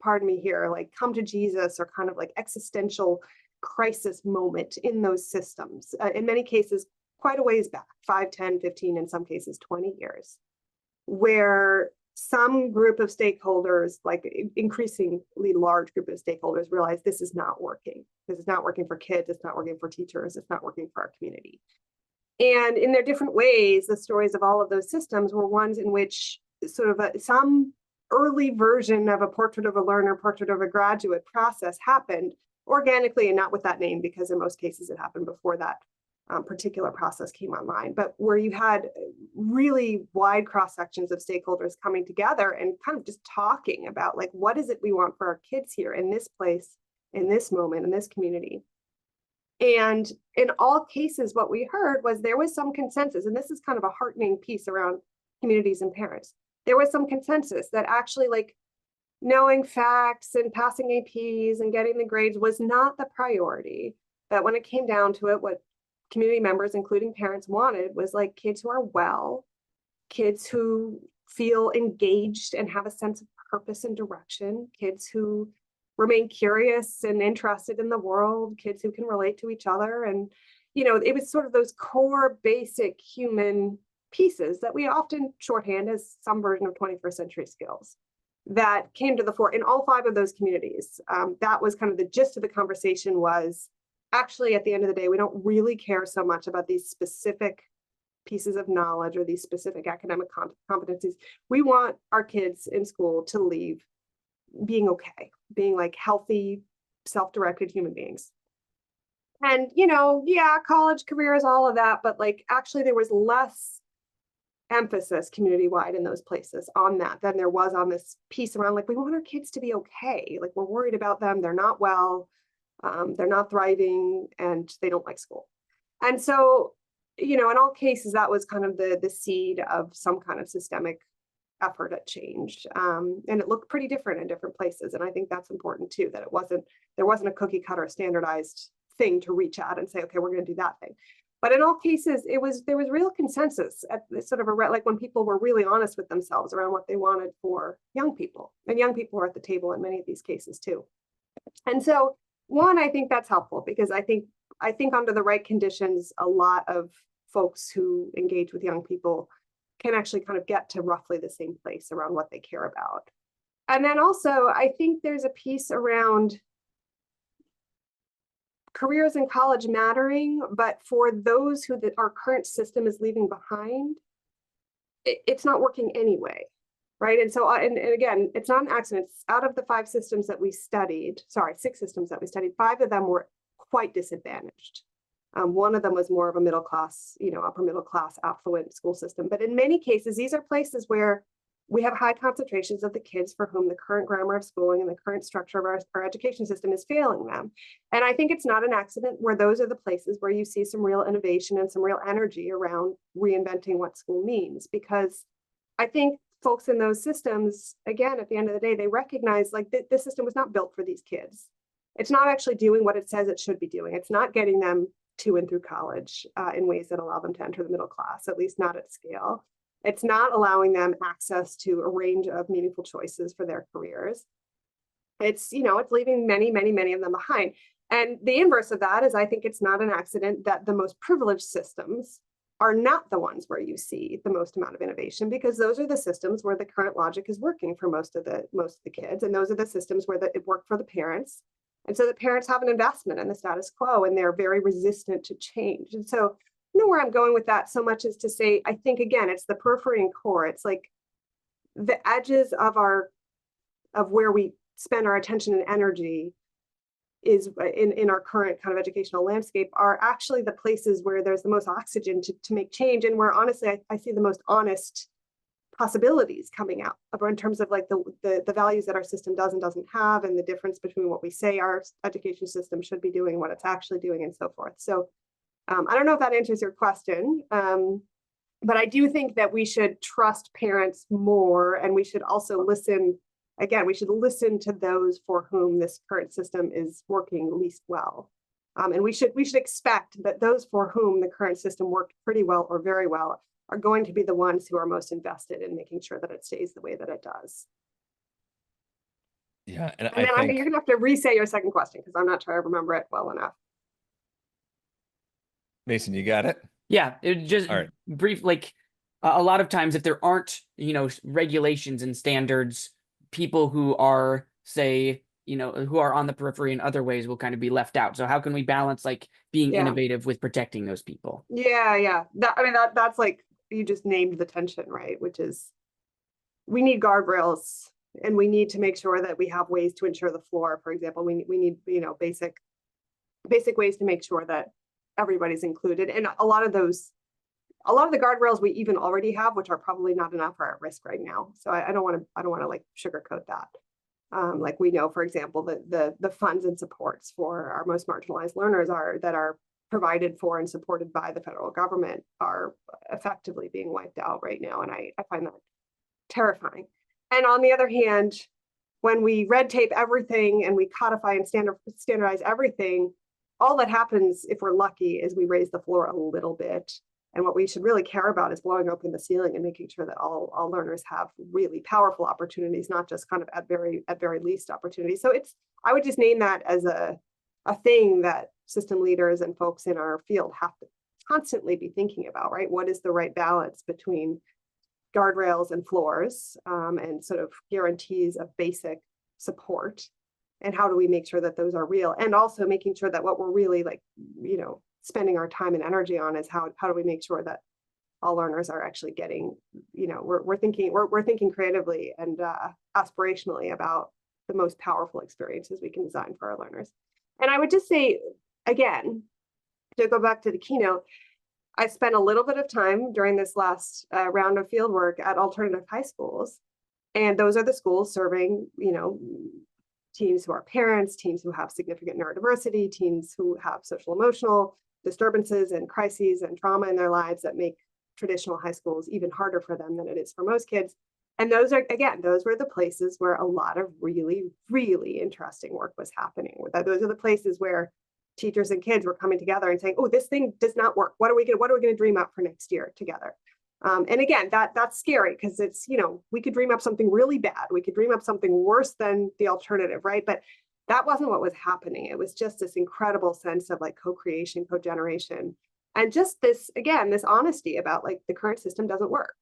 pardon me here, like come to Jesus or kind of like existential crisis moment in those systems. In many cases, quite a ways back, 5, 10, 15, in some cases 20 years, where some group of stakeholders, like increasingly large group of stakeholders, realize this is not working. This is not working for kids. It's not working for teachers. It's not working for our community. And in their different ways, the stories of all of those systems were ones in which sort of some early version of a portrait of a learner, portrait of a graduate process happened organically, and not with that name, because in most cases it happened before that particular process came online, but where you had really wide cross sections of stakeholders coming together and kind of just talking about, like, what is it we want for our kids here in this place, in this moment, in this community. And in all cases, what we heard was there was some consensus, and this is kind of a heartening piece around communities and parents. There was some consensus that actually, like, knowing facts and passing APs and getting the grades was not the priority. That when it came down to it, what community members, including parents, wanted was like kids who are well, kids who feel engaged and have a sense of purpose and direction, kids who remain curious and interested in the world, kids who can relate to each other. And, you know, it was sort of those core basic human pieces that we often shorthand as some version of 21st century skills that came to the fore in all 5 of those communities. That was kind of the gist of the conversation. Was actually, at the end of the day, we don't really care so much about these specific pieces of knowledge or these specific academic competencies. We want our kids in school to leave being okay, being like healthy, self-directed human beings. And, you know, yeah, college careers, all of that, but like actually there was less emphasis community-wide in those places on that than there was on this piece around, like, we want our kids to be okay. Like, we're worried about them. They're not well. They're not thriving, and they don't like school. And so, you know, in all cases, that was kind of the seed of some kind of systemic effort at change. And it looked pretty different in different places. And I think that's important too, that there wasn't a cookie cutter standardized thing to reach out and say, okay, we're going to do that thing. But in all cases, there was real consensus at sort of like when people were really honest with themselves around what they wanted for young people. And young people were at the table in many of these cases too. And so, one, I think that's helpful, because I think under the right conditions, a lot of folks who engage with young people can actually kind of get to roughly the same place around what they care about. And then also, I think there's a piece around careers in college mattering, but for those who our current system is leaving behind, it's not working anyway, right? And so, and again, it's not an accident. It's out of the 5 systems that we studied, sorry, 6 systems that we studied, 5 of them were quite disadvantaged. One of them was more of a middle class, upper middle class affluent school system. But in many cases, these are places where we have high concentrations of the kids for whom the current grammar of schooling and the current structure of our education system is failing them. And I think it's not an accident where those are the places where you see some real innovation and some real energy around reinventing what school means. Because I think folks in those systems, again, at the end of the day, they recognize like this system was not built for these kids. It's not actually doing what it says it should be doing. It's not getting them to and through college in ways that allow them to enter the middle class, at least not at scale. It's not allowing them access to a range of meaningful choices for their careers. It's, it's leaving many, many, many of them behind. And the inverse of that is I think it's not an accident that the most privileged systems are not the ones where you see the most amount of innovation, because those are the systems where the current logic is working for most of the kids. And those are the systems where it worked for the parents. And so the parents have an investment in the status quo and they're very resistant to change. And so where I'm going with that so much is to say, I think, again, it's the periphery and core. It's like the edges of where we spend our attention and energy is in our current kind of educational landscape are actually the places where there's the most oxygen to make change, and where honestly I see the most honest possibilities coming out in terms of like the values that our system does and doesn't have, and the difference between what we say our education system should be doing and what it's actually doing, and so forth. So I don't know if that answers your question, but I do think that we should trust parents more, and we should also listen. Again, we should listen to those for whom this current system is working least well, and we should expect that those for whom the current system worked pretty well or very well are going to be the ones who are most invested in making sure that it stays the way that it does. Yeah, and then I think you're gonna have to re-say your second question because I'm not sure I remember it well enough. Mason, you got it? Yeah, it just All right. brief, like a lot of times if there aren't, regulations and standards, people who are, say, who are on the periphery in other ways will kind of be left out. So how can we balance like being innovative with protecting those people? Yeah. That's like, you just named the tension, right? Which is, we need guardrails and we need to make sure that we have ways to ensure the floor. For example, we need, basic ways to make sure that everybody's included. And a lot of the guardrails we even already have, which are probably not enough, are at risk right now. So I don't want to like sugarcoat that. Like we know, for example, that the funds and supports for our most marginalized learners that are provided for and supported by the federal government are effectively being wiped out right now. And I find that terrifying. And on the other hand, when we red tape everything and we codify and standardize everything, all that happens, if we're lucky, is we raise the floor a little bit. And what we should really care about is blowing open the ceiling and making sure that all learners have really powerful opportunities, not just kind of at very least opportunities. So I would just name that as a thing that system leaders and folks in our field have to constantly be thinking about, right? What is the right balance between guardrails and floors, and sort of guarantees of basic support? And how do we make sure that those are real? And also making sure that what we're really like, spending our time and energy on is how do we make sure that all learners are actually getting, we're thinking creatively and aspirationally about the most powerful experiences we can design for our learners. And I would just say, again, to go back to the keynote, I spent a little bit of time during this last round of field work at alternative high schools. And those are the schools serving, teens who are parents, teens who have significant neurodiversity, teens who have social emotional disturbances and crises and trauma in their lives that make traditional high schools even harder for them than it is for most kids. And those were the places where a lot of really, really interesting work was happening. Those are the places where teachers and kids were coming together and saying, oh, this thing does not work. What are we going to dream up for next year together? And again, that's scary because it's, we could dream up something really bad. We could dream up something worse than the alternative, right? But that wasn't what was happening. It was just this incredible sense of like co-creation, co-generation, and just this honesty about like the current system doesn't work.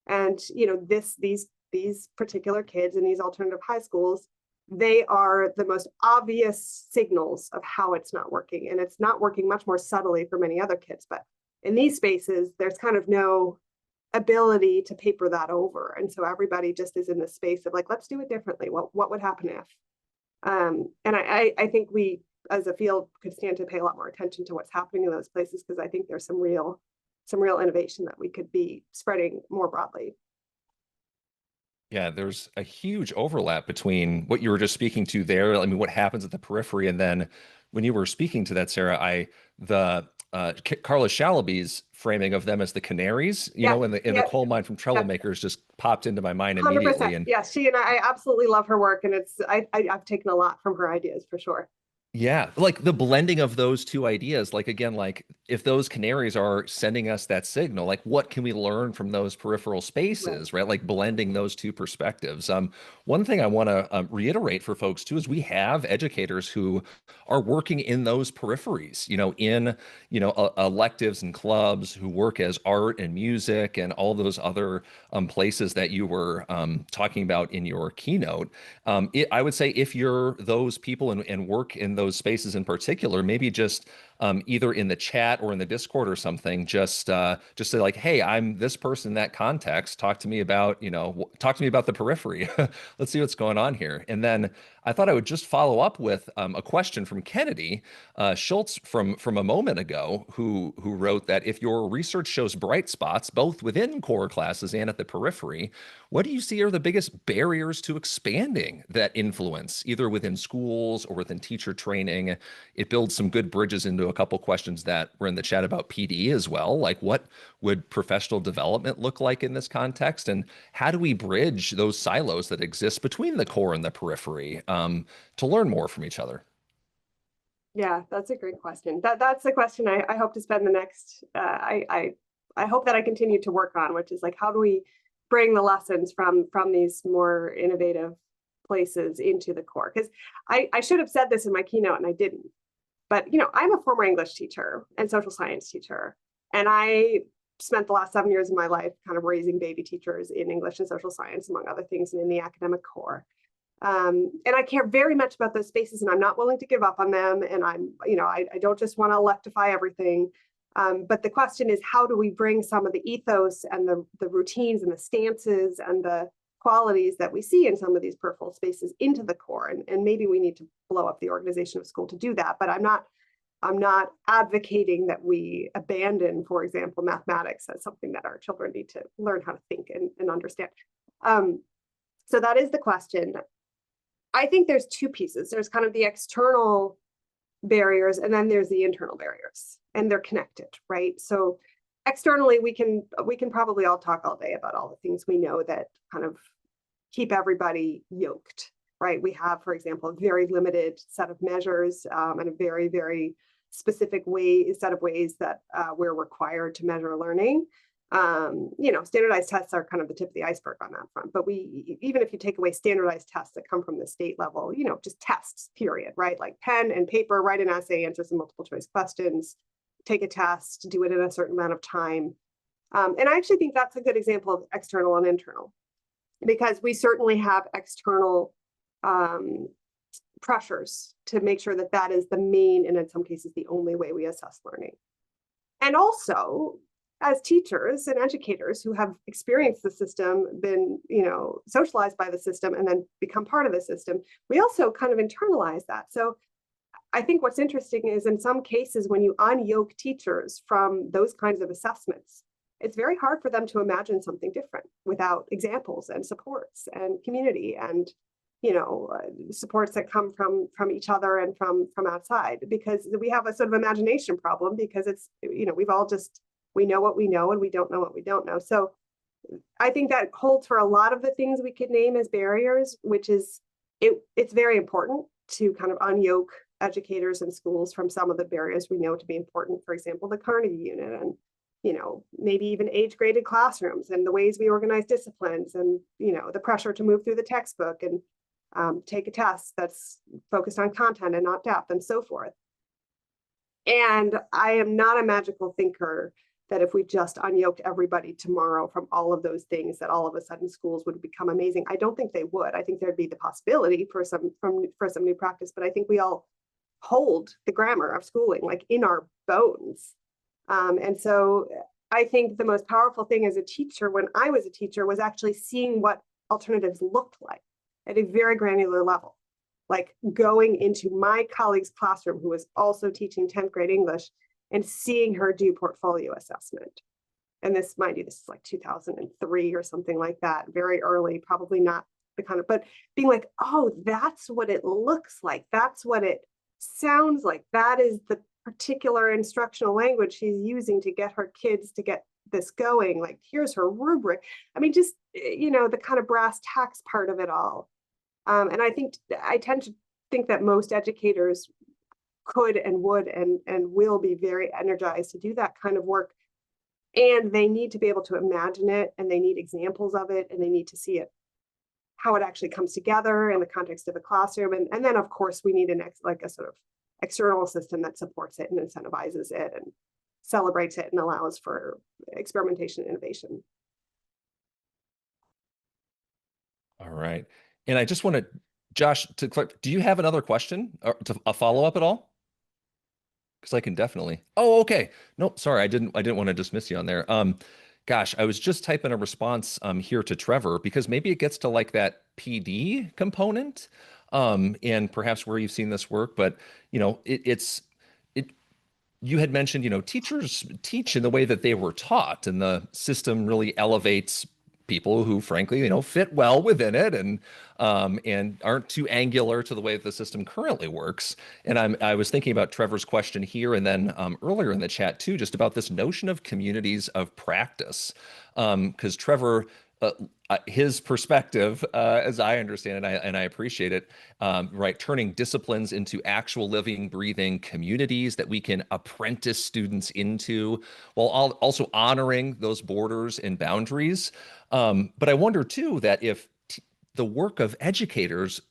And, these these particular kids in these alternative high schools, they are the most obvious signals of how it's not working. And it's not working much more subtly for many other kids. But in these spaces, there's kind of no ability to paper that over. And so everybody just is in the space of like, let's do it differently. What would happen if? And I think we as a field could stand to pay a lot more attention to what's happening in those places, because I think there's some real innovation that we could be spreading more broadly. Yeah, there's a huge overlap between what you were just speaking to there. I mean, what happens at the periphery, and then when you were speaking to that, Sarah, Carla Shalaby's framing of them as the canaries, you know, in the coal mine from Troublemakers just popped into my mind immediately. 100%. And yes, she and I absolutely love her work, and I've taken a lot from her ideas for sure. yeah, like the blending of those two ideas, like again, like if those canaries are sending us that signal, like what can we learn from those peripheral spaces, right? Like blending those two perspectives. One thing I want to reiterate for folks too is we have educators who are working in those peripheries, in electives and clubs, who work as art and music and all those other places that you were talking about in your keynote. I would say if you're those people and work in those spaces in particular, maybe just either in the chat or in the Discord or something, just say like, hey, I'm this person in that context. Talk to me about the periphery. Let's see what's going on here. And then I thought I would just follow up with a question from Kennedy Schultz from a moment ago, who wrote that if your research shows bright spots both within core classes and at the periphery, what do you see are the biggest barriers to expanding that influence, either within schools or within teacher training? It builds some good bridges into a couple questions that were in the chat about PD as well. Like, what would professional development look like in this context? And how do we bridge those silos that exist between the core and the periphery to learn more from each other? Yeah, that's a great question. That's the question I hope to spend the next, I hope that I continue to work on, which is like, how do we bring the lessons from these more innovative places into the core? Because I should have said this in my keynote and I didn't. But, I'm a former English teacher and social science teacher, and I spent the last 7 years of my life kind of raising baby teachers in English and social science, among other things, and in the academic core. And I care very much about those spaces, and I'm not willing to give up on them. And I don't just want to electrify everything. But the question is, how do we bring some of the ethos and the routines and the stances and the qualities that we see in some of these peripheral spaces into the core? And maybe we need to blow up the organization of school to do that. But I'm not advocating that we abandon, for example, mathematics as something that our children need to learn how to think and understand. So that is the question. I think there's two pieces. There's kind of the external barriers, and then there's the internal barriers, and they're connected, right? So externally, we can probably all talk all day about all the things we know that kind of keep everybody yoked, right? We have, for example, a very limited set of measures and a very, very specific set of ways that we're required to measure learning. Standardized tests are kind of the tip of the iceberg on that front. But even if you take away standardized tests that come from the state level, just tests, period, right? Like pen and paper, write an essay, answer some multiple choice questions, take a test, do it in a certain amount of time. And I actually think that's a good example of external and internal, because we certainly have external pressures to make sure that that is the main, and in some cases, the only way we assess learning. And also, as teachers and educators who have experienced the system, been, socialized by the system, and then become part of the system, we also kind of internalize that. So I think what's interesting is in some cases, when you unyoke teachers from those kinds of assessments, it's very hard for them to imagine something different without examples and supports and community and supports that come from each other and from outside, because we have a sort of imagination problem, because it's, we know what we know and we don't know what we don't know. So I think that holds for a lot of the things we could name as barriers, which is it's very important to kind of unyoke educators and schools from some of the barriers we know to be important. For example, the Carnegie unit, and maybe even age-graded classrooms, and the ways we organize disciplines, and the pressure to move through the textbook and take a test that's focused on content and not depth, and so forth. And I am not a magical thinker that if we just unyoked everybody tomorrow from all of those things, that all of a sudden schools would become amazing. I don't think they would. I think there'd be the possibility for some new practice, but I think we all hold the grammar of schooling like in our bones. And so I think the most powerful thing as a teacher, when I was a teacher, was actually seeing what alternatives looked like at a very granular level. Like going into my colleague's classroom who was also teaching 10th grade English and seeing her do portfolio assessment. And this, mind you, this is like 2003 or something like that, very early, probably not the kind of, but being like, oh, that's what it looks like. That's what it sounds like. That is the particular instructional language she's using to get her kids to get this going. Like, here's her rubric. I mean, just, you know, the kind of brass tacks part of it all. And I tend to think that most educators could and would and will be very energized to do that kind of work. And they need to be able to imagine it, and they need examples of it, and they need to see it, how it actually comes together in the context of a classroom. And then, of course, we need a sort of external system that supports it and incentivizes it and celebrates it and allows for experimentation and innovation. All right. And I just want to, Josh, do you have another question or a follow-up at all? Because I can definitely. Oh, okay. Nope, sorry, I didn't want to dismiss you on there. Gosh, I was just typing a response here to Trevor because maybe it gets to like that PD component, and perhaps where you've seen this work, but you know, you had mentioned, you know, teachers teach in the way that they were taught, and the system really elevates people who, frankly, you know, fit well within it and aren't too angular to the way that the system currently works. And I was thinking about Trevor's question here, and then earlier in the chat too, just about this notion of communities of practice, because Trevor. His perspective, as I understand it, and I appreciate it, right, turning disciplines into actual living, breathing communities that we can apprentice students into, while also honoring those borders and boundaries. But I wonder too that if the work of educators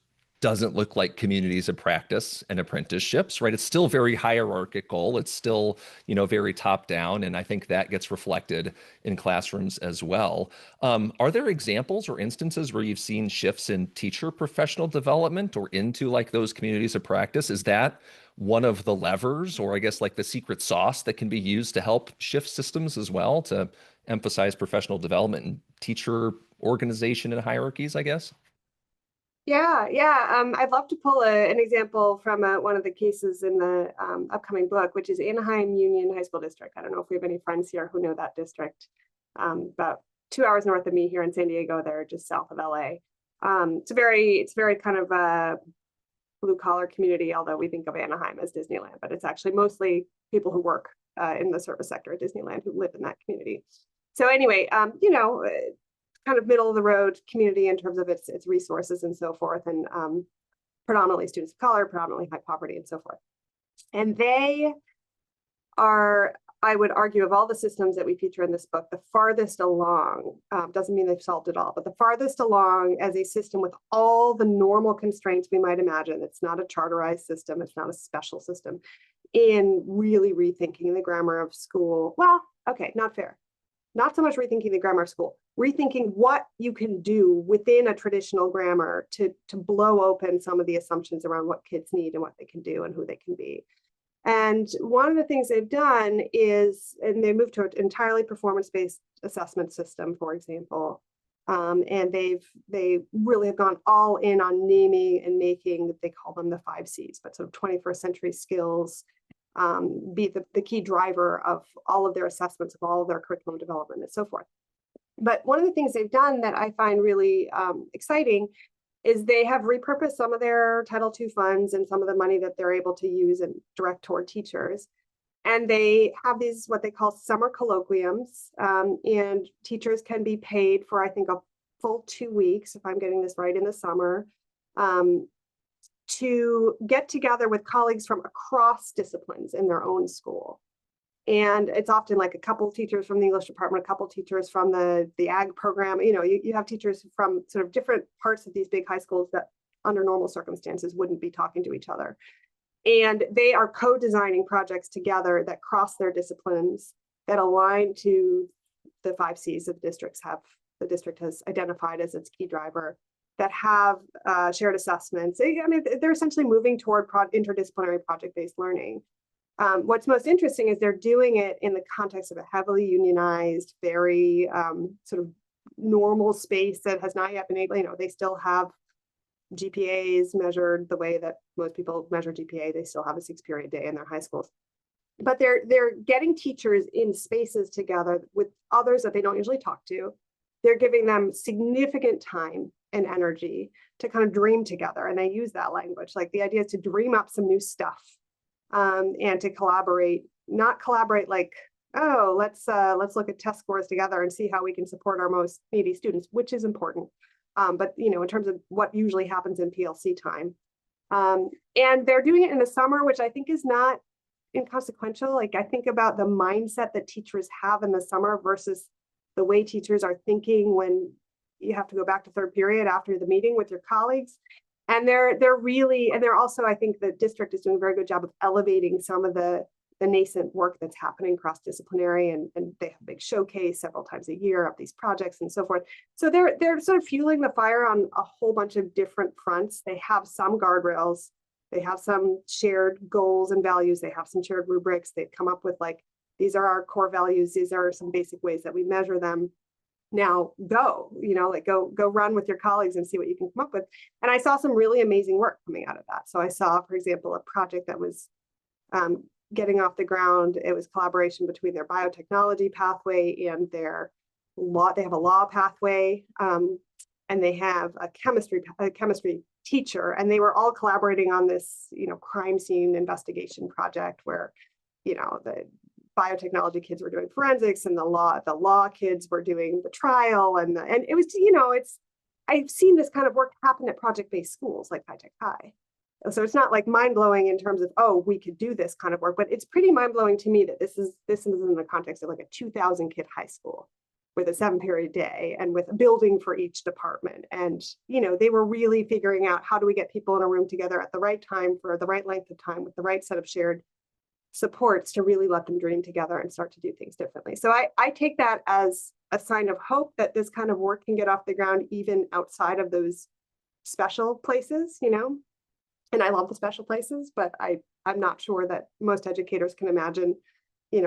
doesn't look like communities of practice and apprenticeships, right? It's still very hierarchical. It's still, you know, very top down. And I think that gets reflected in classrooms as well. Are there examples or instances where you've seen shifts in teacher professional development or into like those communities of practice? Is that one of the levers, or I guess like the secret sauce that can be used to help shift systems as well, to emphasize professional development and teacher organization and hierarchies, I guess? Yeah. I'd love to pull an example from one of the cases in the upcoming book, which is Anaheim Union High School District. I don't know if we have any friends here who know that district. About 2 hours north of me here in San Diego. They're just south of LA. It's very kind of a blue collar community, although we think of Anaheim as Disneyland, but it's actually mostly people who work in the service sector at Disneyland who live in that community. So anyway, you know, kind of middle of the road community in terms of its resources and so forth, and predominantly students of color, predominantly high poverty and so forth. And they are, I would argue, of all the systems that we feature in this book, the farthest along, doesn't mean they've solved it all, but the farthest along as a system with all the normal constraints we might imagine. It's not a charterized system, it's not a special system, in really rethinking the grammar of school. Well, okay, not fair. Not so much rethinking the grammar of school, rethinking what you can do within a traditional grammar to blow open some of the assumptions around what kids need and what they can do and who they can be. And one of the things they've done is, and they moved to an entirely performance-based assessment system, for example, and they really have gone all in on naming and making, they call them the 5 C's, but sort of 21st century skills, be the key driver of all of their assessments, of all of their curriculum development and so forth. But one of the things they've done that I find really exciting is they have repurposed some of their Title II funds and some of the money that they're able to use and direct toward teachers. And they have these, what they call summer colloquiums, and teachers can be paid for, I think, a full 2 weeks, if I'm getting this right, in the summer, to get together with colleagues from across disciplines in their own school. And it's often like a couple teachers from the English department, a couple teachers from the ag program. You know, you have teachers from sort of different parts of these big high schools that under normal circumstances wouldn't be talking to each other. And they are co-designing projects together that cross their disciplines that align to the 5 C's that the district has identified as its key driver, that have shared assessments. I mean, they're essentially moving toward interdisciplinary project-based learning. What's most interesting is they're doing it in the context of a heavily unionized, very sort of normal space that has not yet been able, they still have GPAs measured the way that most people measure GPA. They still have a 6-period day in their high schools. But they're getting teachers in spaces together with others that they don't usually talk to. They're giving them significant time and energy to kind of dream together. And they use that language. Like, the idea is to dream up some new stuff and to collaborate, not collaborate like, oh, let's look at test scores together and see how we can support our most needy students, which is important. But in terms of what usually happens in PLC time. And they're doing it in the summer, which I think is not inconsequential. Like, I think about the mindset that teachers have in the summer versus the way teachers are thinking when you have to go back to 3rd period after the meeting with your colleagues. And they're also, I think the district is doing a very good job of elevating some of the nascent work that's happening cross-disciplinary, and they have a big showcase several times a year of these projects and so forth. So they're sort of fueling the fire on a whole bunch of different fronts. They have some guardrails, they have some shared goals and values, they have some shared rubrics. They've come up with, like, these are our core values, these are some basic ways that we measure them. Now go run with your colleagues and see what you can come up with. And I saw some really amazing work coming out of that. So I saw, for example, a project that was getting off the ground. It was collaboration between their biotechnology pathway and their law. They have a law pathway, and they have a chemistry teacher, and they were all collaborating on this, crime scene investigation project where, the biotechnology kids were doing forensics and the law kids were doing the trial, and it was, I've seen this kind of work happen at project-based schools like High Tech High. So it's not like mind-blowing in terms of, oh, we could do this kind of work, but it's pretty mind-blowing to me that this is in the context of like a 2,000 kid high school with a 7-period day and with a building for each department. And, they were really figuring out, how do we get people in a room together at the right time for the right length of time with the right set of shared supports to really let them dream together and start to do things differently. So I take that as a sign of hope that this kind of work can get off the ground even outside of those special places, And I love the special places, but I'm not sure that most educators can imagine,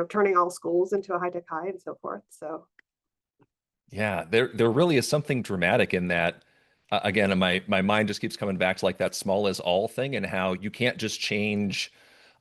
turning all schools into a High Tech High and so forth. So, yeah, there really is something dramatic in that. Again, my mind just keeps coming back to, like, that small is all thing, and how you can't just change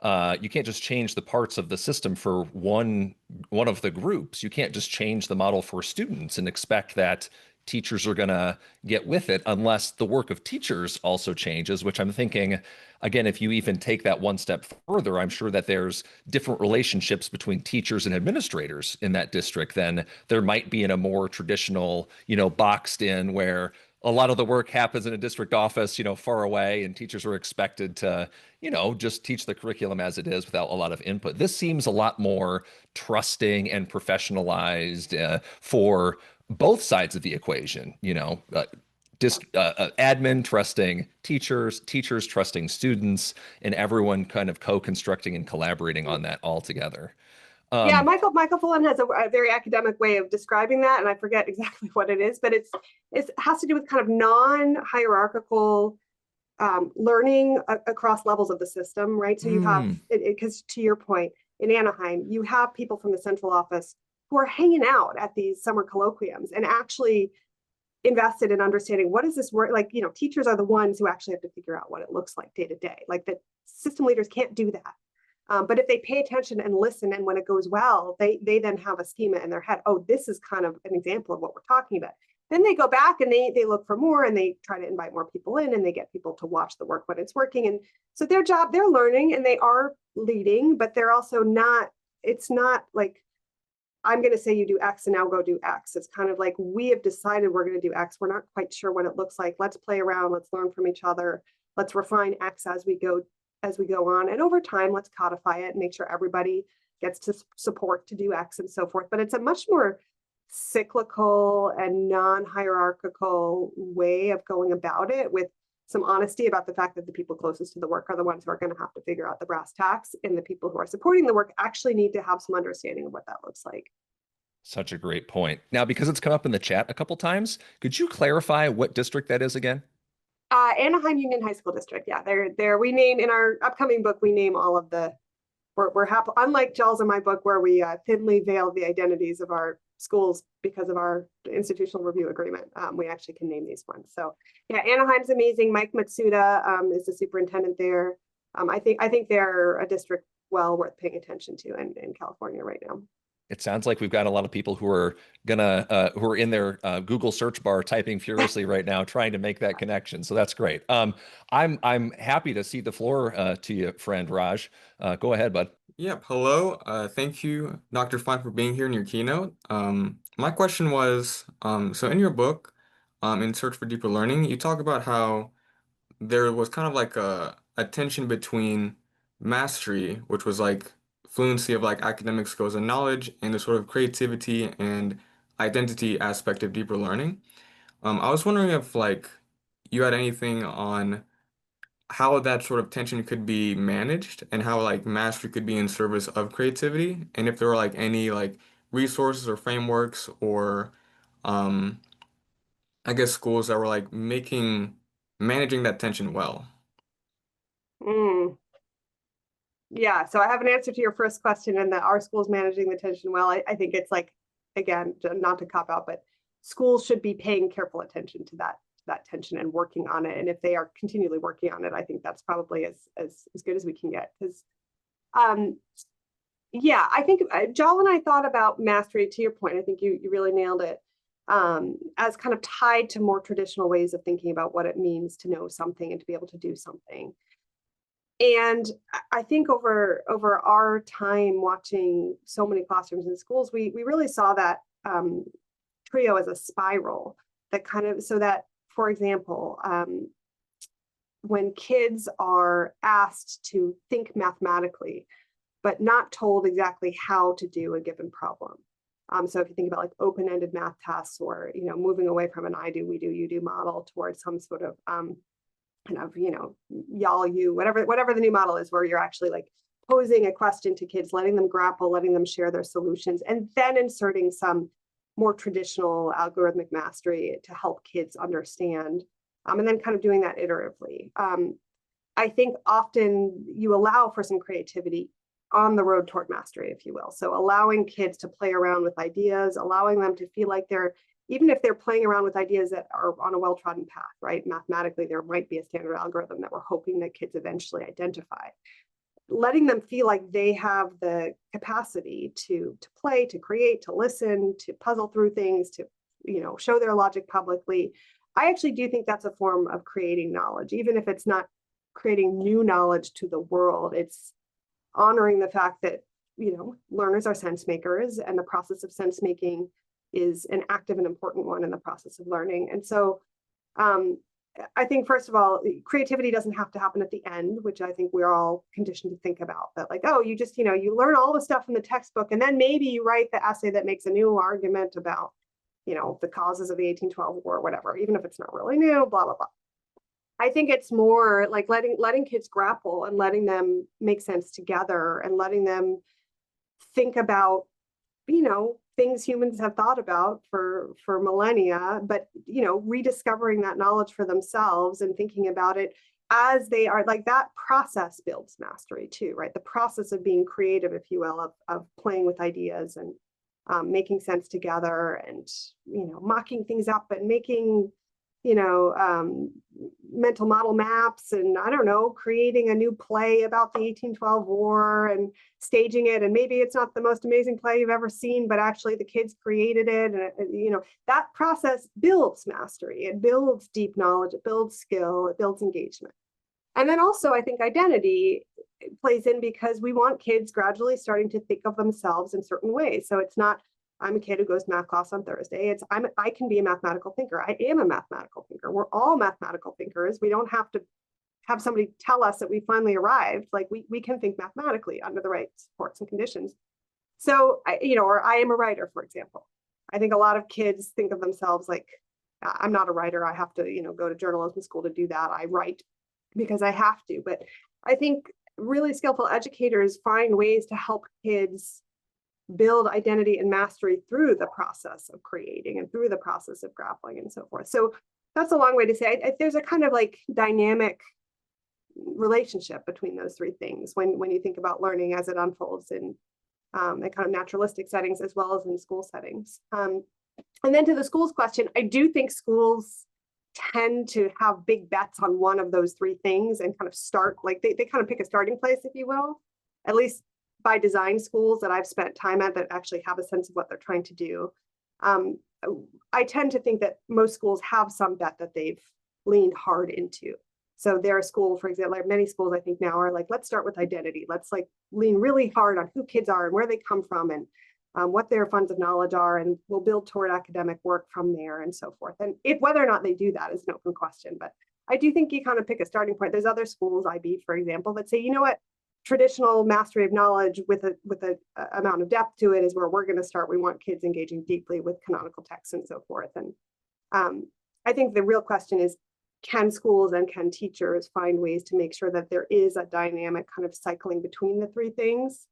the parts of the system for one of the groups. You can't just change the model for students and expect that teachers are going to get with it unless the work of teachers also changes, which I'm thinking, again, if you even take that one step further, I'm sure that there's different relationships between teachers and administrators in that district than there might be in a more traditional, boxed in, where a lot of the work happens in a district office, far away, and teachers are expected to, just teach the curriculum as it is without a lot of input. This seems a lot more trusting and professionalized for both sides of the equation, admin trusting teachers trusting students, and everyone kind of co-constructing and collaborating on that all together. Yeah, Michael Fullen has a very academic way of describing that, and I forget exactly what it is, but it has to do with kind of non-hierarchical learning across levels of the system, right? So you have, because to your point, in Anaheim, you have people from the central office who are hanging out at these summer colloquiums and actually invested in understanding, what is this work like? Teachers are the ones who actually have to figure out what it looks like day to day. Like, the system leaders can't do that. But if they pay attention and listen, and when it goes well, they then have a schema in their head. Oh, this is kind of an example of what we're talking about. Then they go back and they look for more, and they try to invite more people in, and they get people to watch the work when it's working. And so they're learning and they are leading, but they're also not, it's not like, I'm going to say you do X and now go do X. It's kind of like, we have decided we're going to do X. We're not quite sure what it looks like. Let's play around. Let's learn from each other. Let's refine X as we go on. And over time, let's codify it and make sure everybody gets to support to do X and so forth. But it's a much more cyclical and non-hierarchical way of going about it, with some honesty about the fact that the people closest to the work are the ones who are going to have to figure out the brass tacks, and the people who are supporting the work actually need to have some understanding of what that looks like. Such a great point. Now, because it's come up in the chat a couple times, could you clarify what district that is again? Anaheim Union High School District. Yeah, they're we name in our upcoming book, we name all of the, we're happy, unlike Jaws in my book, where we thinly veil the identities of our schools because of our institutional review agreement. We actually can name these ones. So yeah, Anaheim's amazing. Mike Matsuda is the superintendent there. I think they're a district well worth paying attention to in California right now. It sounds like we've got a lot of people who are gonna who are in their Google search bar typing furiously right now, trying to make that connection. So that's great. I'm happy to cede the floor to you, friend Raj. Go ahead, bud. Yep. Hello. Thank you, Dr. Fine, for being here in your keynote. My question was, so in your book, in Search for Deeper Learning, you talk about how there was kind of like a tension between mastery, which was like fluency of like academic skills and knowledge, and the sort of creativity and identity aspect of deeper learning. I was wondering if like you had anything on how that sort of tension could be managed and how like mastery could be in service of creativity, and if there were like any like resources or frameworks or um I guess schools that were like managing that tension well. Mm. Yeah, so I have an answer to your first question, and that our schools managing the tension well. I think it's like, again, not to cop out, but schools should be paying careful attention to that tension and working on it. And if they are continually working on it, I think that's probably as good as we can get. Because yeah, I think Jal and I thought about mastery, to your point. I think you really nailed it, as kind of tied to more traditional ways of thinking about what it means to know something and to be able to do something. And I think over our time watching so many classrooms in schools, we really saw that trio as a spiral that kind of, so that, for example, when kids are asked to think mathematically, but not told exactly how to do a given problem. So if you think about like open-ended math tests, or, you know, moving away from an I do, we do, you do model towards some sort of kind of, you know, y'all, you, whatever the new model is, where you're actually like posing a question to kids, letting them grapple, letting them share their solutions, and then inserting some more traditional algorithmic mastery to help kids understand, and then kind of doing that iteratively. I think often you allow for some creativity on the road toward mastery, if you will. So allowing kids to play around with ideas, allowing them to feel like they're, even if they're playing around with ideas that are on a well-trodden path, right? Mathematically, there might be a standard algorithm that we're hoping that kids eventually identify. Letting them feel like they have the capacity to play, to create, to listen, to puzzle through things, to, you know, show their logic publicly. I actually do think that's a form of creating knowledge, even if it's not creating new knowledge to the world. It's honoring the fact that, you know, learners are sense makers, and the process of sense making is an active and important one in the process of learning. And so I think, first of all, creativity doesn't have to happen at the end, which I think we're all conditioned to think about, that like, oh, you just, you know, you learn all the stuff in the textbook, and then maybe you write the essay that makes a new argument about, you know, the causes of the 1812 war or whatever, even if it's not really new, blah, blah, blah. I think it's more like letting kids grapple and letting them make sense together, and letting them think about, you know, things humans have thought about for millennia, but, you know, rediscovering that knowledge for themselves and thinking about it as they are. Like, that process builds mastery too, right? The process of being creative, if you will, of playing with ideas and making sense together, and, you know, mocking things up and making, you know, mental model maps, and I don't know, creating a new play about the 1812 war and staging it. And maybe it's not the most amazing play you've ever seen, but actually the kids created it. And, you know, that process builds mastery. It builds deep knowledge. It builds skill. It builds engagement. And then also, I think identity plays in, because we want kids gradually starting to think of themselves in certain ways. So it's not, I'm a kid who goes to math class on Thursday. It's I can be a mathematical thinker. I am a mathematical thinker. We're all mathematical thinkers. We don't have to have somebody tell us that we finally arrived. Like, we can think mathematically under the right supports and conditions. So, you know, or I am a writer, for example. I think a lot of kids think of themselves like, I'm not a writer. I have to, go to journalism school to do that. I write because I have to. But I think really skillful educators find ways to help kids build identity and mastery through the process of creating and through the process of grappling and so forth. So that's a long way to say there's a kind of like dynamic relationship between those three things when you think about learning as it unfolds in kind of naturalistic settings as well as in school settings. And then to the schools question, I do think schools tend to have big bets on one of those three things and kind of start, like they kind of pick a starting place, if you will, at least by design schools that I've spent time at that actually have a sense of what they're trying to do. I tend to think that most schools have some bet that they've leaned hard into. So their school, for example, like many schools I think now are like, let's start with identity. Let's like lean really hard on who kids are and where they come from and what their funds of knowledge are, and we'll build toward academic work from there and so forth. And whether or not they do that is an open question, but I do think you kind of pick a starting point. There's other schools, IB, for example, that say, you know what, traditional mastery of knowledge with a amount of depth to it is where we're going to start. We want kids engaging deeply with canonical texts and so forth. And I think the real question is, can schools and can teachers find ways to make sure that there is a dynamic kind of cycling between the three things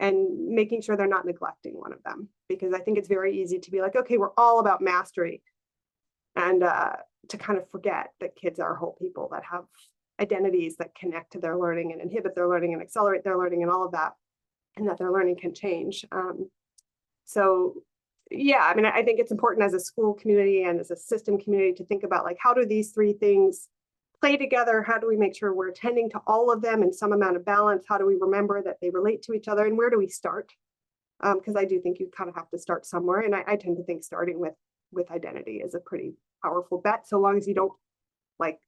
and making sure they're not neglecting one of them? Because I think it's very easy to be like, okay, we're all about mastery, and to kind of forget that kids are whole people that have identities that connect to their learning and inhibit their learning and accelerate their learning and all of that, and that their learning can change. So yeah, I mean, I think it's important as a school community and as a system community to think about like, how do these three things play together? How do we make sure we're attending to all of them in some amount of balance? How do we remember that they relate to each other, and where do we start? Because I do think you kind of have to start somewhere, and I tend to think starting with identity is a pretty powerful bet, so long as you don't like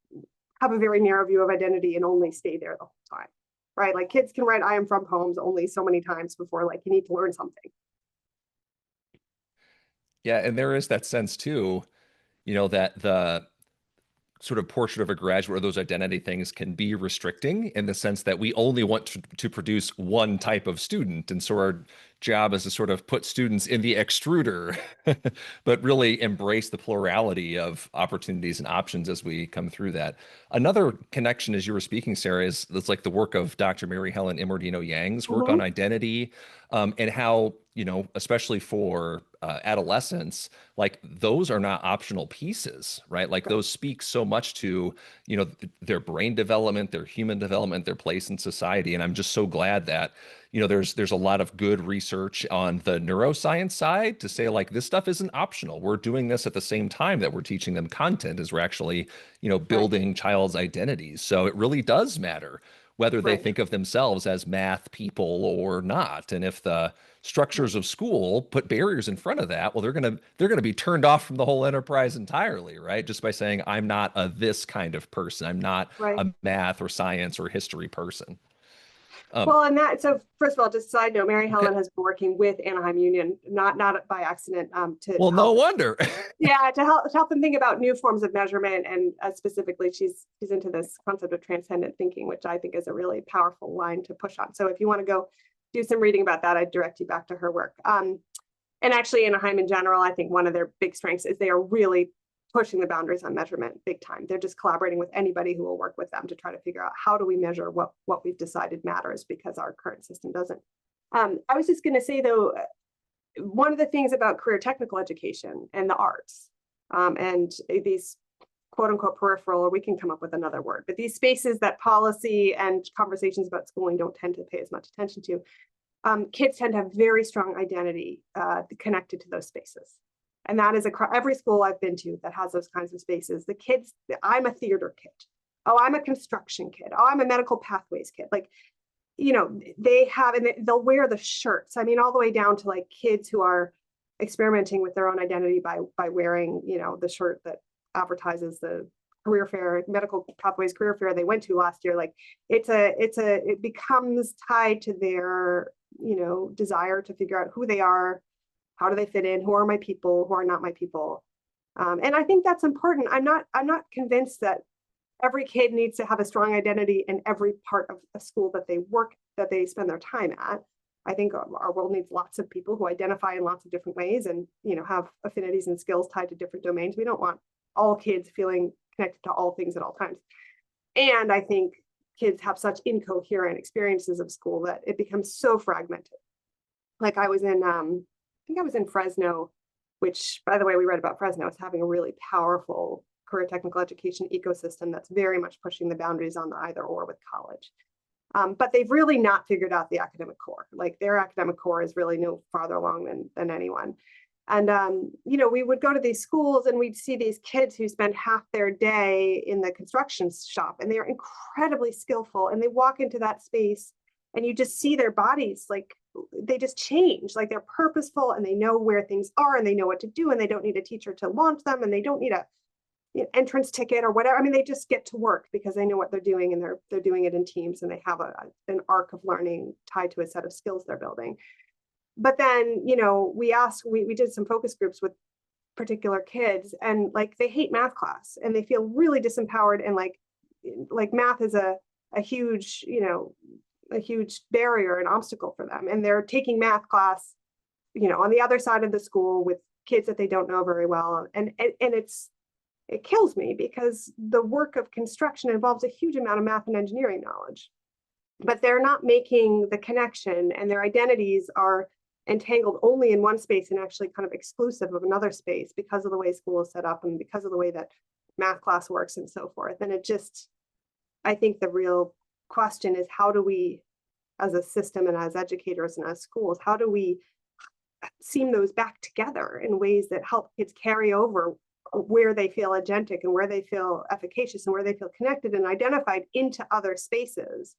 have a very narrow view of identity and only stay there the whole time, right? Like kids can write I am from homes only so many times before like you need to learn something. Yeah, and there is that sense too, that the sort of portrait of a graduate or those identity things can be restricting in the sense that we only want to produce one type of student. And so our job is to sort of put students in the extruder, but really embrace the plurality of opportunities and options as we come through that. Another connection, as you were speaking, Sarah, is that's like the work of Dr. Mary Helen Immordino-Yang's work on identity, and how, especially for adolescents, like those are not optional pieces, right? Like those speak so much to, their brain development, their human development, their place in society. And I'm just so glad that, there's a lot of good research on the neuroscience side to say like this stuff isn't optional. We're doing this at the same time that we're teaching them content as we're actually, building child's identities. So it really does matter whether they think of themselves as math people or not. And if the structures of school put barriers in front of that, well, they're gonna be turned off from the whole enterprise entirely, right? Just by saying I'm not a this kind of person. I'm not a math or science or history person. Well, and that, so first of all, just a side note, Mary Helen has been working with Anaheim Union, not by accident, to well, no wonder. Yeah, to help them think about new forms of measurement, and specifically, she's into this concept of transcendent thinking, which I think is a really powerful line to push on. So if you want to go do some reading about that, I'd direct you back to her work. And actually, Anaheim in general, I think one of their big strengths is they are really pushing the boundaries on measurement big time. They're just collaborating with anybody who will work with them to try to figure out how do we measure what we've decided matters, because our current system doesn't. I was just going to say, though, one of the things about career technical education and the arts, and these quote unquote peripheral, or we can come up with another word, but these spaces that policy and conversations about schooling don't tend to pay as much attention to, kids tend to have very strong identity connected to those spaces. And that is every school I've been to that has those kinds of spaces. The kids, I'm a theater kid. Oh, I'm a construction kid. Oh, I'm a medical pathways kid. Like, they have, and they'll wear the shirts. I mean, all the way down to like kids who are experimenting with their own identity by wearing, the shirt that advertises the career fair, medical pathways career fair they went to last year. Like it becomes tied to their, desire to figure out who they are. How do they fit in? Who are my people? Who are not my people? And I think that's important. I'm not convinced that every kid needs to have a strong identity in every part of a school that they spend their time at. I think our world needs lots of people who identify in lots of different ways and have affinities and skills tied to different domains. We don't want all kids feeling connected to all things at all times. And I think kids have such incoherent experiences of school that it becomes so fragmented. Like I was in, I think I was in Fresno, which, by the way, we read about Fresno as having a really powerful career technical education ecosystem that's very much pushing the boundaries on the either or with college. But they've really not figured out the academic core. Like their academic core is really no farther along than anyone. And, you know, we would go to these schools and we'd see these kids who spend half their day in the construction shop, and they're incredibly skillful, and they walk into that space and you just see their bodies, like they just change, like they're purposeful and they know where things are and they know what to do, and they don't need a teacher to launch them, and they don't need a entrance ticket or whatever. I mean, they just get to work because they know what they're doing, and they're doing it in teams, and they have an arc of learning tied to a set of skills they're building. But then, you know, we did some focus groups with particular kids, and like they hate math class and they feel really disempowered, and like math is a huge, you know, a huge barrier and obstacle for them, and they're taking math class, you know, on the other side of the school with kids that they don't know very well, and it kills me because the work of construction involves a huge amount of math and engineering knowledge, but they're not making the connection, and their identities are entangled only in one space and actually kind of exclusive of another space because of the way school is set up and because of the way that math class works and so forth. And it just, I think the real question is, how do we, as a system and as educators and as schools, how do we seam those back together in ways that help kids carry over where they feel agentic and where they feel efficacious and where they feel connected and identified into other spaces?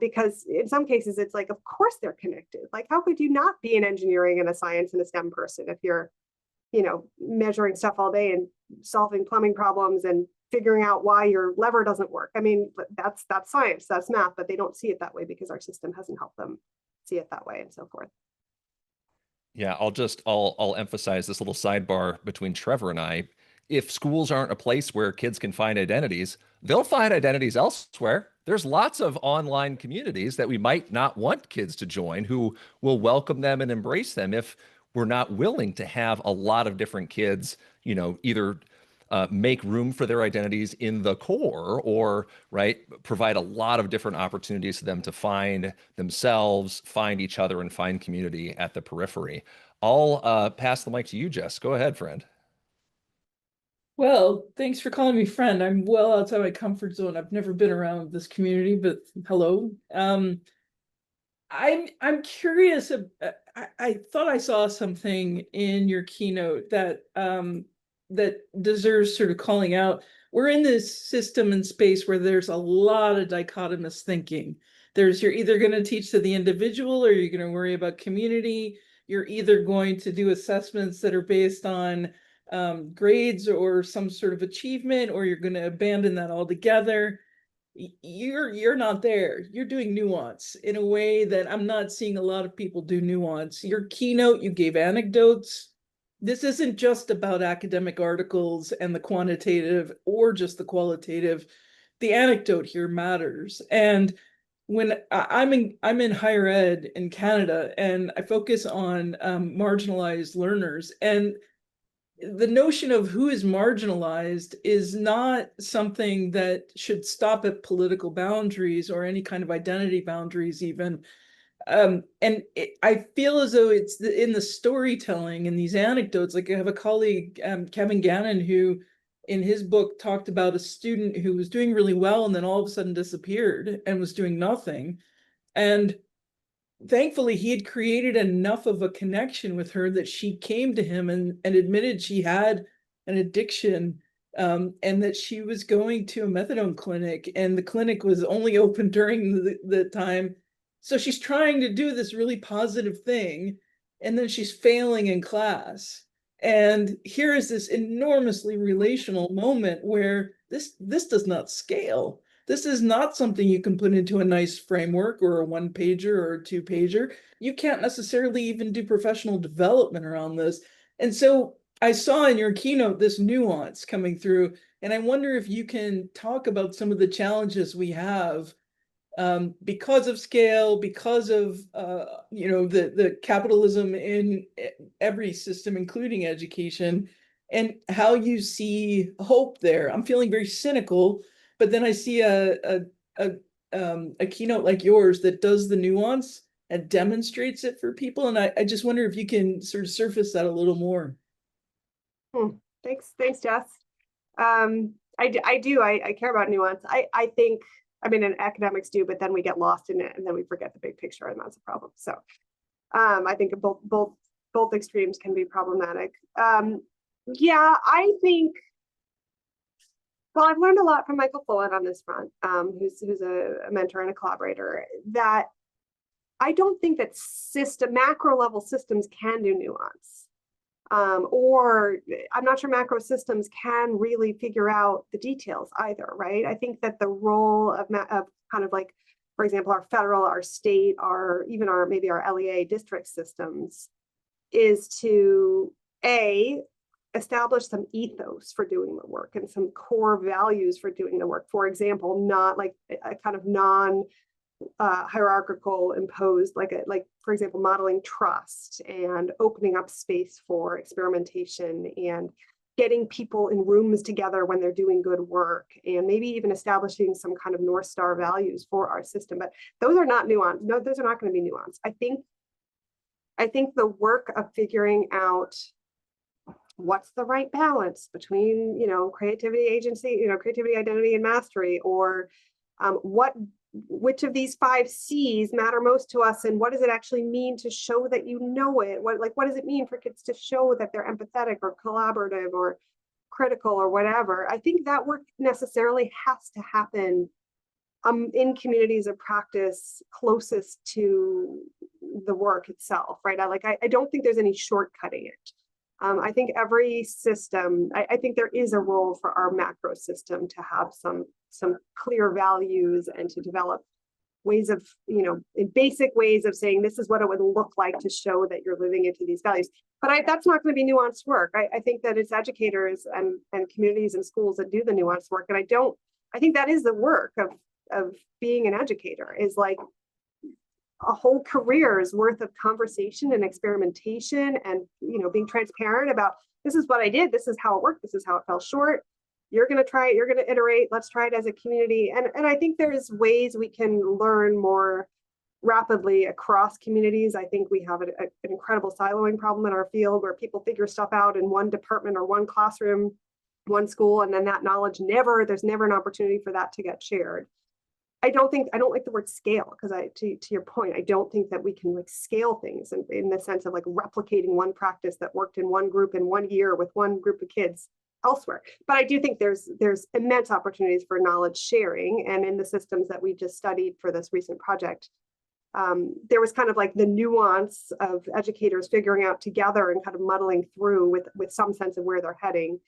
Because in some cases, it's like, of course they're connected. Like, how could you not be an engineering and a science and a STEM person if you're, you know, measuring stuff all day and solving plumbing problems and figuring out why your lever doesn't work? I mean, that's science, that's math, but they don't see it that way because our system hasn't helped them see it that way and so forth. Yeah, I'll emphasize this little sidebar between Trevor and I. If schools aren't a place where kids can find identities, they'll find identities elsewhere. There's lots of online communities that we might not want kids to join who will welcome them and embrace them if we're not willing to have a lot of different kids, you know, either make room for their identities in the core, or provide a lot of different opportunities for them to find themselves, find each other, and find community at the periphery. I'll pass the mic to you, Jess. Go ahead, friend. Well, thanks for calling me friend. I'm well outside my comfort zone. I've never been around this community, but hello. I'm curious. I thought I saw something in your keynote that that deserves sort of calling out. We're in this system and space where there's a lot of dichotomous thinking. You're either going to teach to the individual, or you're going to worry about community. You're either going to do assessments that are based on grades or some sort of achievement, or you're going to abandon that altogether. You're not there. You're doing nuance in a way that I'm not seeing a lot of people do nuance. Your keynote, you gave anecdotes. This isn't just about academic articles and the quantitative or just the qualitative. The anecdote here matters. And when I'm in higher ed in Canada, and I focus on marginalized learners, and the notion of who is marginalized is not something that should stop at political boundaries or any kind of identity boundaries even. I feel as though it's in the storytelling and these anecdotes. Like I have a colleague, Kevin Gannon, who in his book talked about a student who was doing really well and then all of a sudden disappeared and was doing nothing. And thankfully, he had created enough of a connection with her that she came to him and admitted she had an addiction, and that she was going to a methadone clinic, and the clinic was only open during the time. So she's trying to do this really positive thing, and then she's failing in class. And here is this enormously relational moment where this does not scale. This is not something you can put into a nice framework or a one-pager or a two-pager. You can't necessarily even do professional development around this. And so I saw in your keynote this nuance coming through, and I wonder if you can talk about some of the challenges we have because of scale, because of the capitalism in every system, including education, and how you see hope there. I'm feeling very cynical, but then I see a keynote like yours that does the nuance and demonstrates it for people. And I just wonder if you can sort of surface that a little more. Thanks, Jess. I do. I care about nuance. I think, I mean, and academics do, but then we get lost in it and then we forget the big picture, and that's a problem. So I think both extremes can be problematic. Yeah, I think, well, I've learned a lot from Michael Fullen on this front, who's a mentor and a collaborator, that I don't think that macro level systems can do nuance. Or I'm not sure macro systems can really figure out the details either, right? I think that the role of kind of like, for example, our federal, our state, even maybe our LEA district systems is to establish some ethos for doing the work and some core values for doing the work. For example, not like a kind of hierarchical imposed, like for example, modeling trust and opening up space for experimentation and getting people in rooms together when they're doing good work, and maybe even establishing some kind of North Star values for our system. But those are not nuanced. No, those are not going to be nuanced. I think the work of figuring out what's the right balance between, creativity, agency, creativity, identity, and mastery, or which of these 5 C's matter most to us, and what does it actually mean to show that you know it? What does it mean for kids to show that they're empathetic or collaborative or critical or whatever? I think that work necessarily has to happen in communities of practice closest to the work itself, right? I don't think there's any shortcutting it. I think every system, I think there is a role for our macro system to have some clear values and to develop ways of, basic ways of saying this is what it would look like to show that you're living into these values. But that's not going to be nuanced work. I think that it's educators and communities and schools that do the nuanced work. And I think that is the work of being an educator, is like a whole career's worth of conversation and experimentation and, being transparent about, this is what I did, this is how it worked, this is how it fell short. You're going to try it, you're going to iterate, let's try it as a community. And I think there's ways we can learn more rapidly across communities. I think we have an incredible siloing problem in our field where people figure stuff out in one department or one classroom, one school, and then that knowledge there's never an opportunity for that to get shared. I don't like the word scale, because to your point, I don't think that we can like scale things in the sense of like replicating one practice that worked in one group in 1 year with one group of kids elsewhere. But I do think there's immense opportunities for knowledge sharing. And in the systems that we just studied for this recent project, there was kind of like the nuance of educators figuring out together and kind of muddling through with some sense of where they're heading.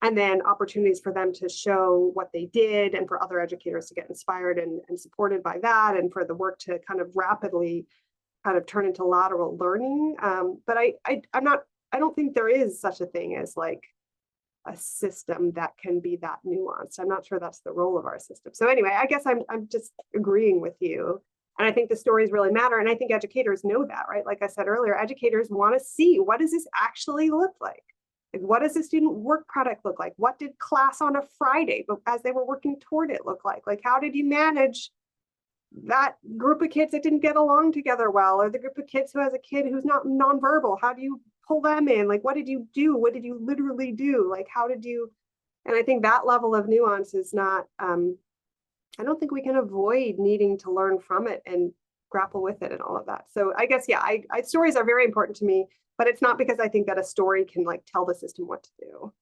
And then opportunities for them to show what they did, and for other educators to get inspired and supported by that, and for the work to kind of rapidly kind of turn into lateral learning. But I don't think there is such a thing as like a system that can be that nuanced. I'm not sure that's the role of our system. So anyway, I guess I'm just agreeing with you. And I think the stories really matter. And I think educators know that, right? Like I said earlier, educators want to see, what does this actually look like? What does the student work product look like? What did class on a Friday, but as they were working toward it, look like? Like, how did you manage that group of kids that didn't get along together well, or the group of kids who has a kid who's not nonverbal? How do you pull them in? Like, what did you do? What did you literally do? Like, how did you? And I think that level of nuance is not, I don't think we can avoid needing to learn from it and grapple with it and all of that. So I guess, yeah, stories are very important to me. But it's not because I think that a story can like tell the system what to do.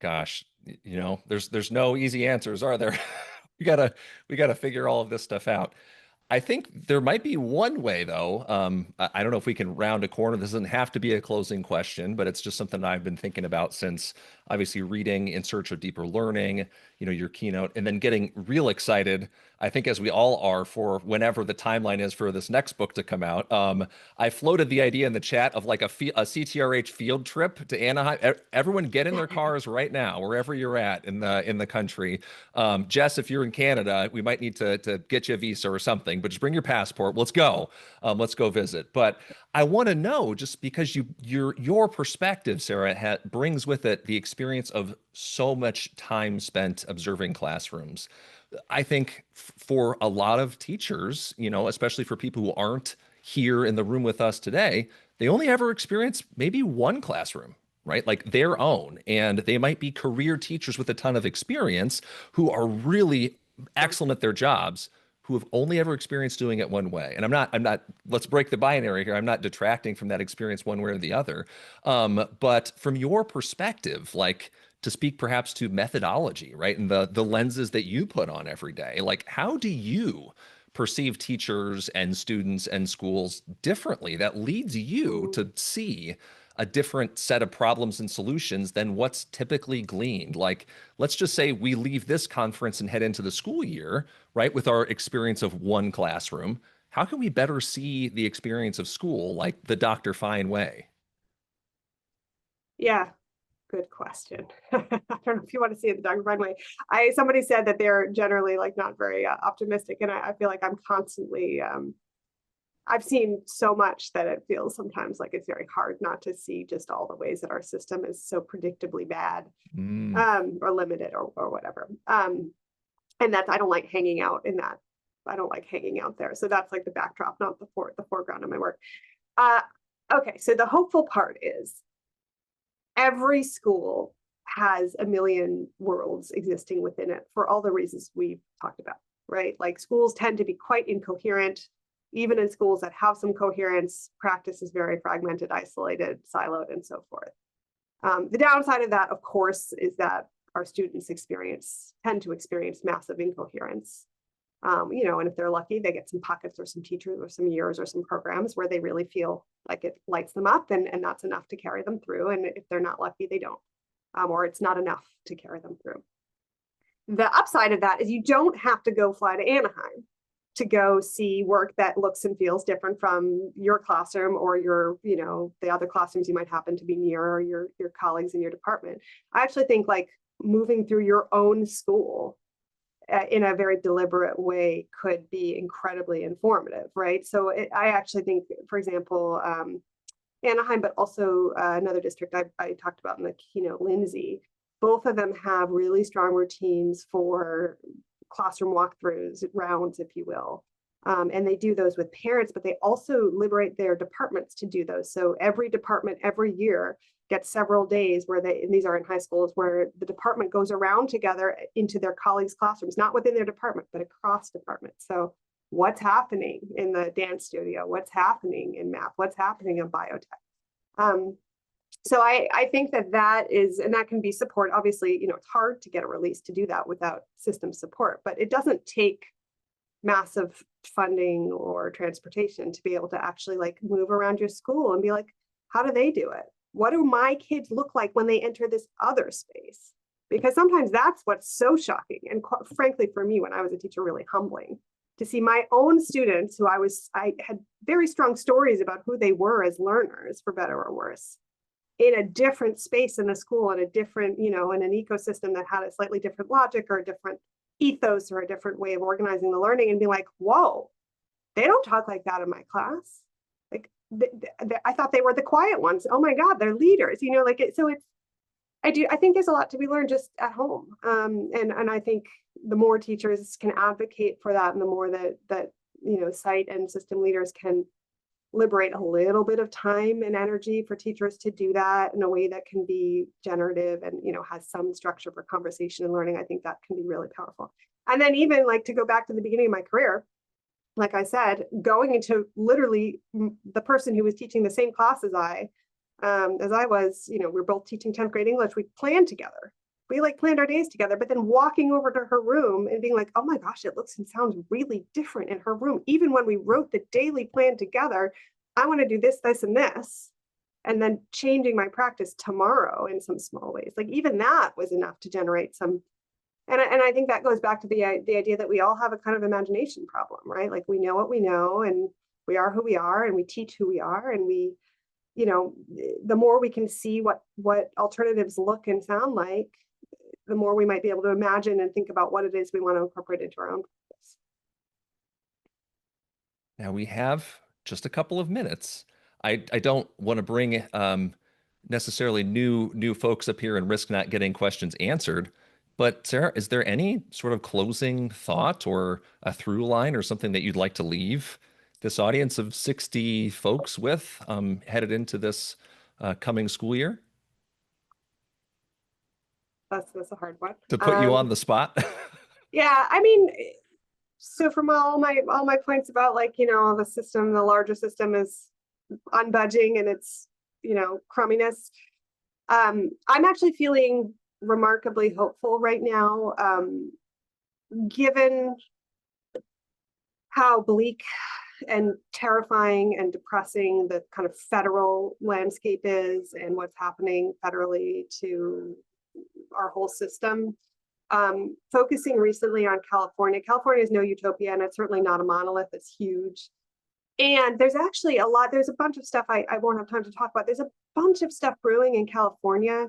Gosh, there's no easy answers, are there? we gotta figure all of this stuff out. I think there might be one way, though. I don't know if we can round a corner. This doesn't have to be a closing question, but it's just something I've been thinking about since obviously reading In Search of Deeper Learning, your keynote, and then getting real excited, I think as we all are, for whenever the timeline is for this next book to come out. I floated the idea in the chat of like a CTRH field trip to Anaheim. Everyone get in their cars right now, wherever you're at in the country. Jess, if you're in Canada, we might need to get you a visa or something, but just bring your passport. Let's go. Let's go visit. But I want to know, just because your perspective, Sarah, brings with it the experience of so much time spent observing classrooms. I think for a lot of teachers, especially for people who aren't here in the room with us today, they only ever experience maybe one classroom, right? Like their own. And they might be career teachers with a ton of experience who are really excellent at their jobs, who have only ever experienced doing it one way. And I'm not, let's break the binary here. I'm not detracting from that experience one way or the other. But from your perspective, like, to speak perhaps to methodology, right? And the lenses that you put on every day, like, how do you perceive teachers and students and schools differently that leads you to see a different set of problems and solutions than what's typically gleaned? Like, let's just say we leave this conference and head into the school year, right, with our experience of one classroom. How can we better see the experience of school like the Dr. Fine way? Yeah, good question. I don't know if you want to see it the Dr. Fine way. Somebody said that they're generally like not very optimistic, and I feel like I'm constantly I've seen so much that it feels sometimes like it's very hard not to see just all the ways that our system is so predictably bad, or limited, or whatever. And that's, I don't like hanging out in that. I don't like hanging out there. So that's like the backdrop, not the foreground of my work. Okay, so the hopeful part is every school has a million worlds existing within it for all the reasons we've talked about, right? Like schools tend to be quite incoherent. Even in schools that have some coherence, practice is very fragmented, isolated, siloed, and so forth. The downside of that, of course, is that our students tend to experience massive incoherence. And if they're lucky, they get some pockets or some teachers or some years or some programs where they really feel like it lights them up, and that's enough to carry them through. And if they're not lucky, they don't, or it's not enough to carry them through. The upside of that is you don't have to go fly to Anaheim to go see work that looks and feels different from your classroom or your, the other classrooms you might happen to be near, or your colleagues in your department. I actually think like moving through your own school in a very deliberate way could be incredibly informative, right? So I actually think, for example, Anaheim, but also another district I talked about in the keynote, Lindsay, both of them have really strong routines for classroom walkthroughs, rounds, if you will. And they do those with parents, but they also liberate their departments to do those. So every department every year gets several days where and these are in high schools, where the department goes around together into their colleagues' classrooms, not within their department, but across departments. So what's happening in the dance studio? What's happening in math? What's happening in biotech? So I think that is, and that can be support. Obviously, it's hard to get a release to do that without system support, but it doesn't take massive funding or transportation to be able to actually like move around your school and be like, how do they do it? What do my kids look like when they enter this other space? Because sometimes that's what's so shocking. And frankly, for me, when I was a teacher, really humbling to see my own students who I had very strong stories about who they were as learners, for better or worse, in a different space in a school, in a different, in an ecosystem that had a slightly different logic or a different ethos or a different way of organizing the learning, and be like, whoa, they don't talk like that in my class. Like, I thought they were the quiet ones. Oh my God, they're leaders, I think there's a lot to be learned just at home. And I think the more teachers can advocate for that, and the more that site and system leaders can liberate a little bit of time and energy for teachers to do that in a way that can be generative and has some structure for conversation and learning, I think that can be really powerful. And then even like to go back to the beginning of my career, like I said, going into literally the person who was teaching the same class as I was, we're both teaching 10th grade English. We planned together. We like planned our days together, but then walking over to her room and being like, oh my gosh, it looks and sounds really different in her room. Even when we wrote the daily plan together, I want to do this, this, and this. and then changing my practice tomorrow in some small ways. Like even that was enough to generate some. And I think that goes back to the idea that we all have a kind of imagination problem, right? Like we know what we know, and we are who we are, and we teach who we are, and we, you know, the more we can see what alternatives look and sound like, the more we might be able to imagine and think about what it is we want to incorporate into our own practice. Now we have just a couple of minutes. I don't want to bring necessarily new folks up here and risk not getting questions answered. But Sarah, is there any sort of closing thought or a through line or something that you'd like to leave this audience of 60 folks with headed into this coming school year? That's a hard one. To put you on the spot? Yeah, I mean, so from all my points about, like, you know, the system, the larger system is unbudging and it's, you know, crumminess. I'm actually feeling remarkably hopeful right now, given how bleak and terrifying and depressing the kind of federal landscape is and what's happening federally to our whole system. Focusing recently on California. California is no utopia, and it's certainly not a monolith. It's huge. And there's actually there's a bunch of stuff I won't have time to talk about. There's a bunch of stuff brewing in California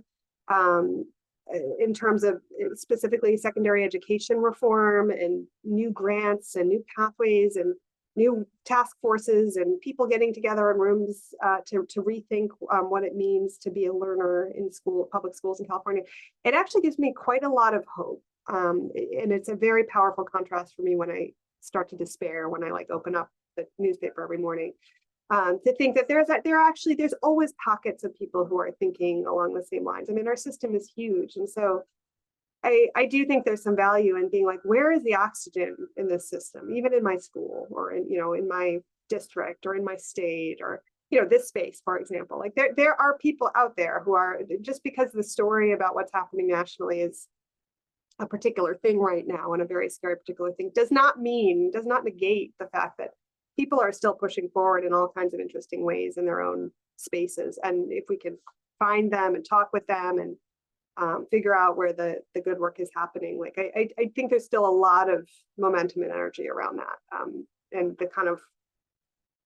in terms of specifically secondary education reform and new grants and new pathways and new task forces and people getting together in rooms to rethink what it means to be a learner in public schools in California. It actually gives me quite a lot of hope. And it's a very powerful contrast for me when I start to despair, when I like open up the newspaper every morning, to think that there's always pockets of people who are thinking along the same lines. I mean, our system is huge. And so I do think there's some value in being like, where is the oxygen in this system, even in my school or in, you know, in my district or in my state or, you know, this space, for example. Like there are people out there who are, just because the story about what's happening nationally is a particular thing right now and a very scary particular thing, does not negate the fact that people are still pushing forward in all kinds of interesting ways in their own spaces. And if we can find them and talk with them and figure out where the good work is happening, like I think there's still a lot of momentum and energy around that. And the kind of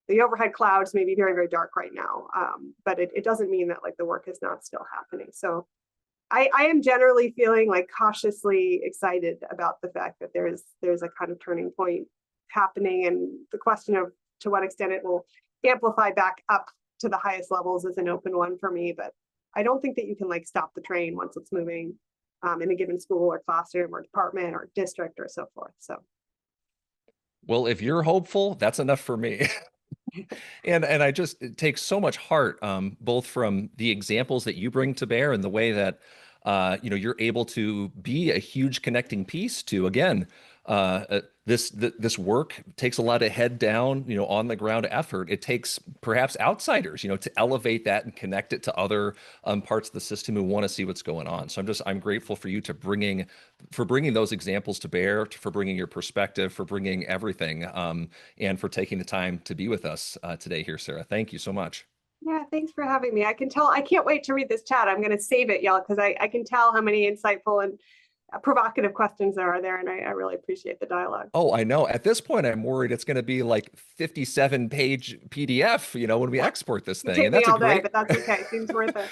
the overhead clouds may be very, very dark right now, but it doesn't mean that like the work is not still happening. So I am generally feeling like cautiously excited about the fact that there's a kind of turning point happening, and the question of to what extent it will amplify back up to the highest levels is an open one for me. But I don't think that you can like stop the train once it's moving in a given school or classroom or department or district or so forth. So, well, if you're hopeful, that's enough for me. And I just take so much heart, both from the examples that you bring to bear and the way that you know, you're able to be a huge connecting piece to, again, this work takes a lot of head down, you know, on the ground effort. It takes perhaps outsiders, you know, to elevate that and connect it to other parts of the system who want to see what's going on. So I'm grateful for you for bringing those examples to bear, for bringing your perspective, for bringing everything, and for taking the time to be with us today here, Sarah. Thank you so much. yeah, thanks for having me. I can't wait to read this chat. I'm going to save it, y'all, because I can tell how many insightful and provocative questions there are there, and I really appreciate the dialogue. Oh, I know. At this point, I'm worried it's going to be like 57-page PDF, you know, when we export this thing. Take And me that's all a great, day, but that's okay. Seems worth it.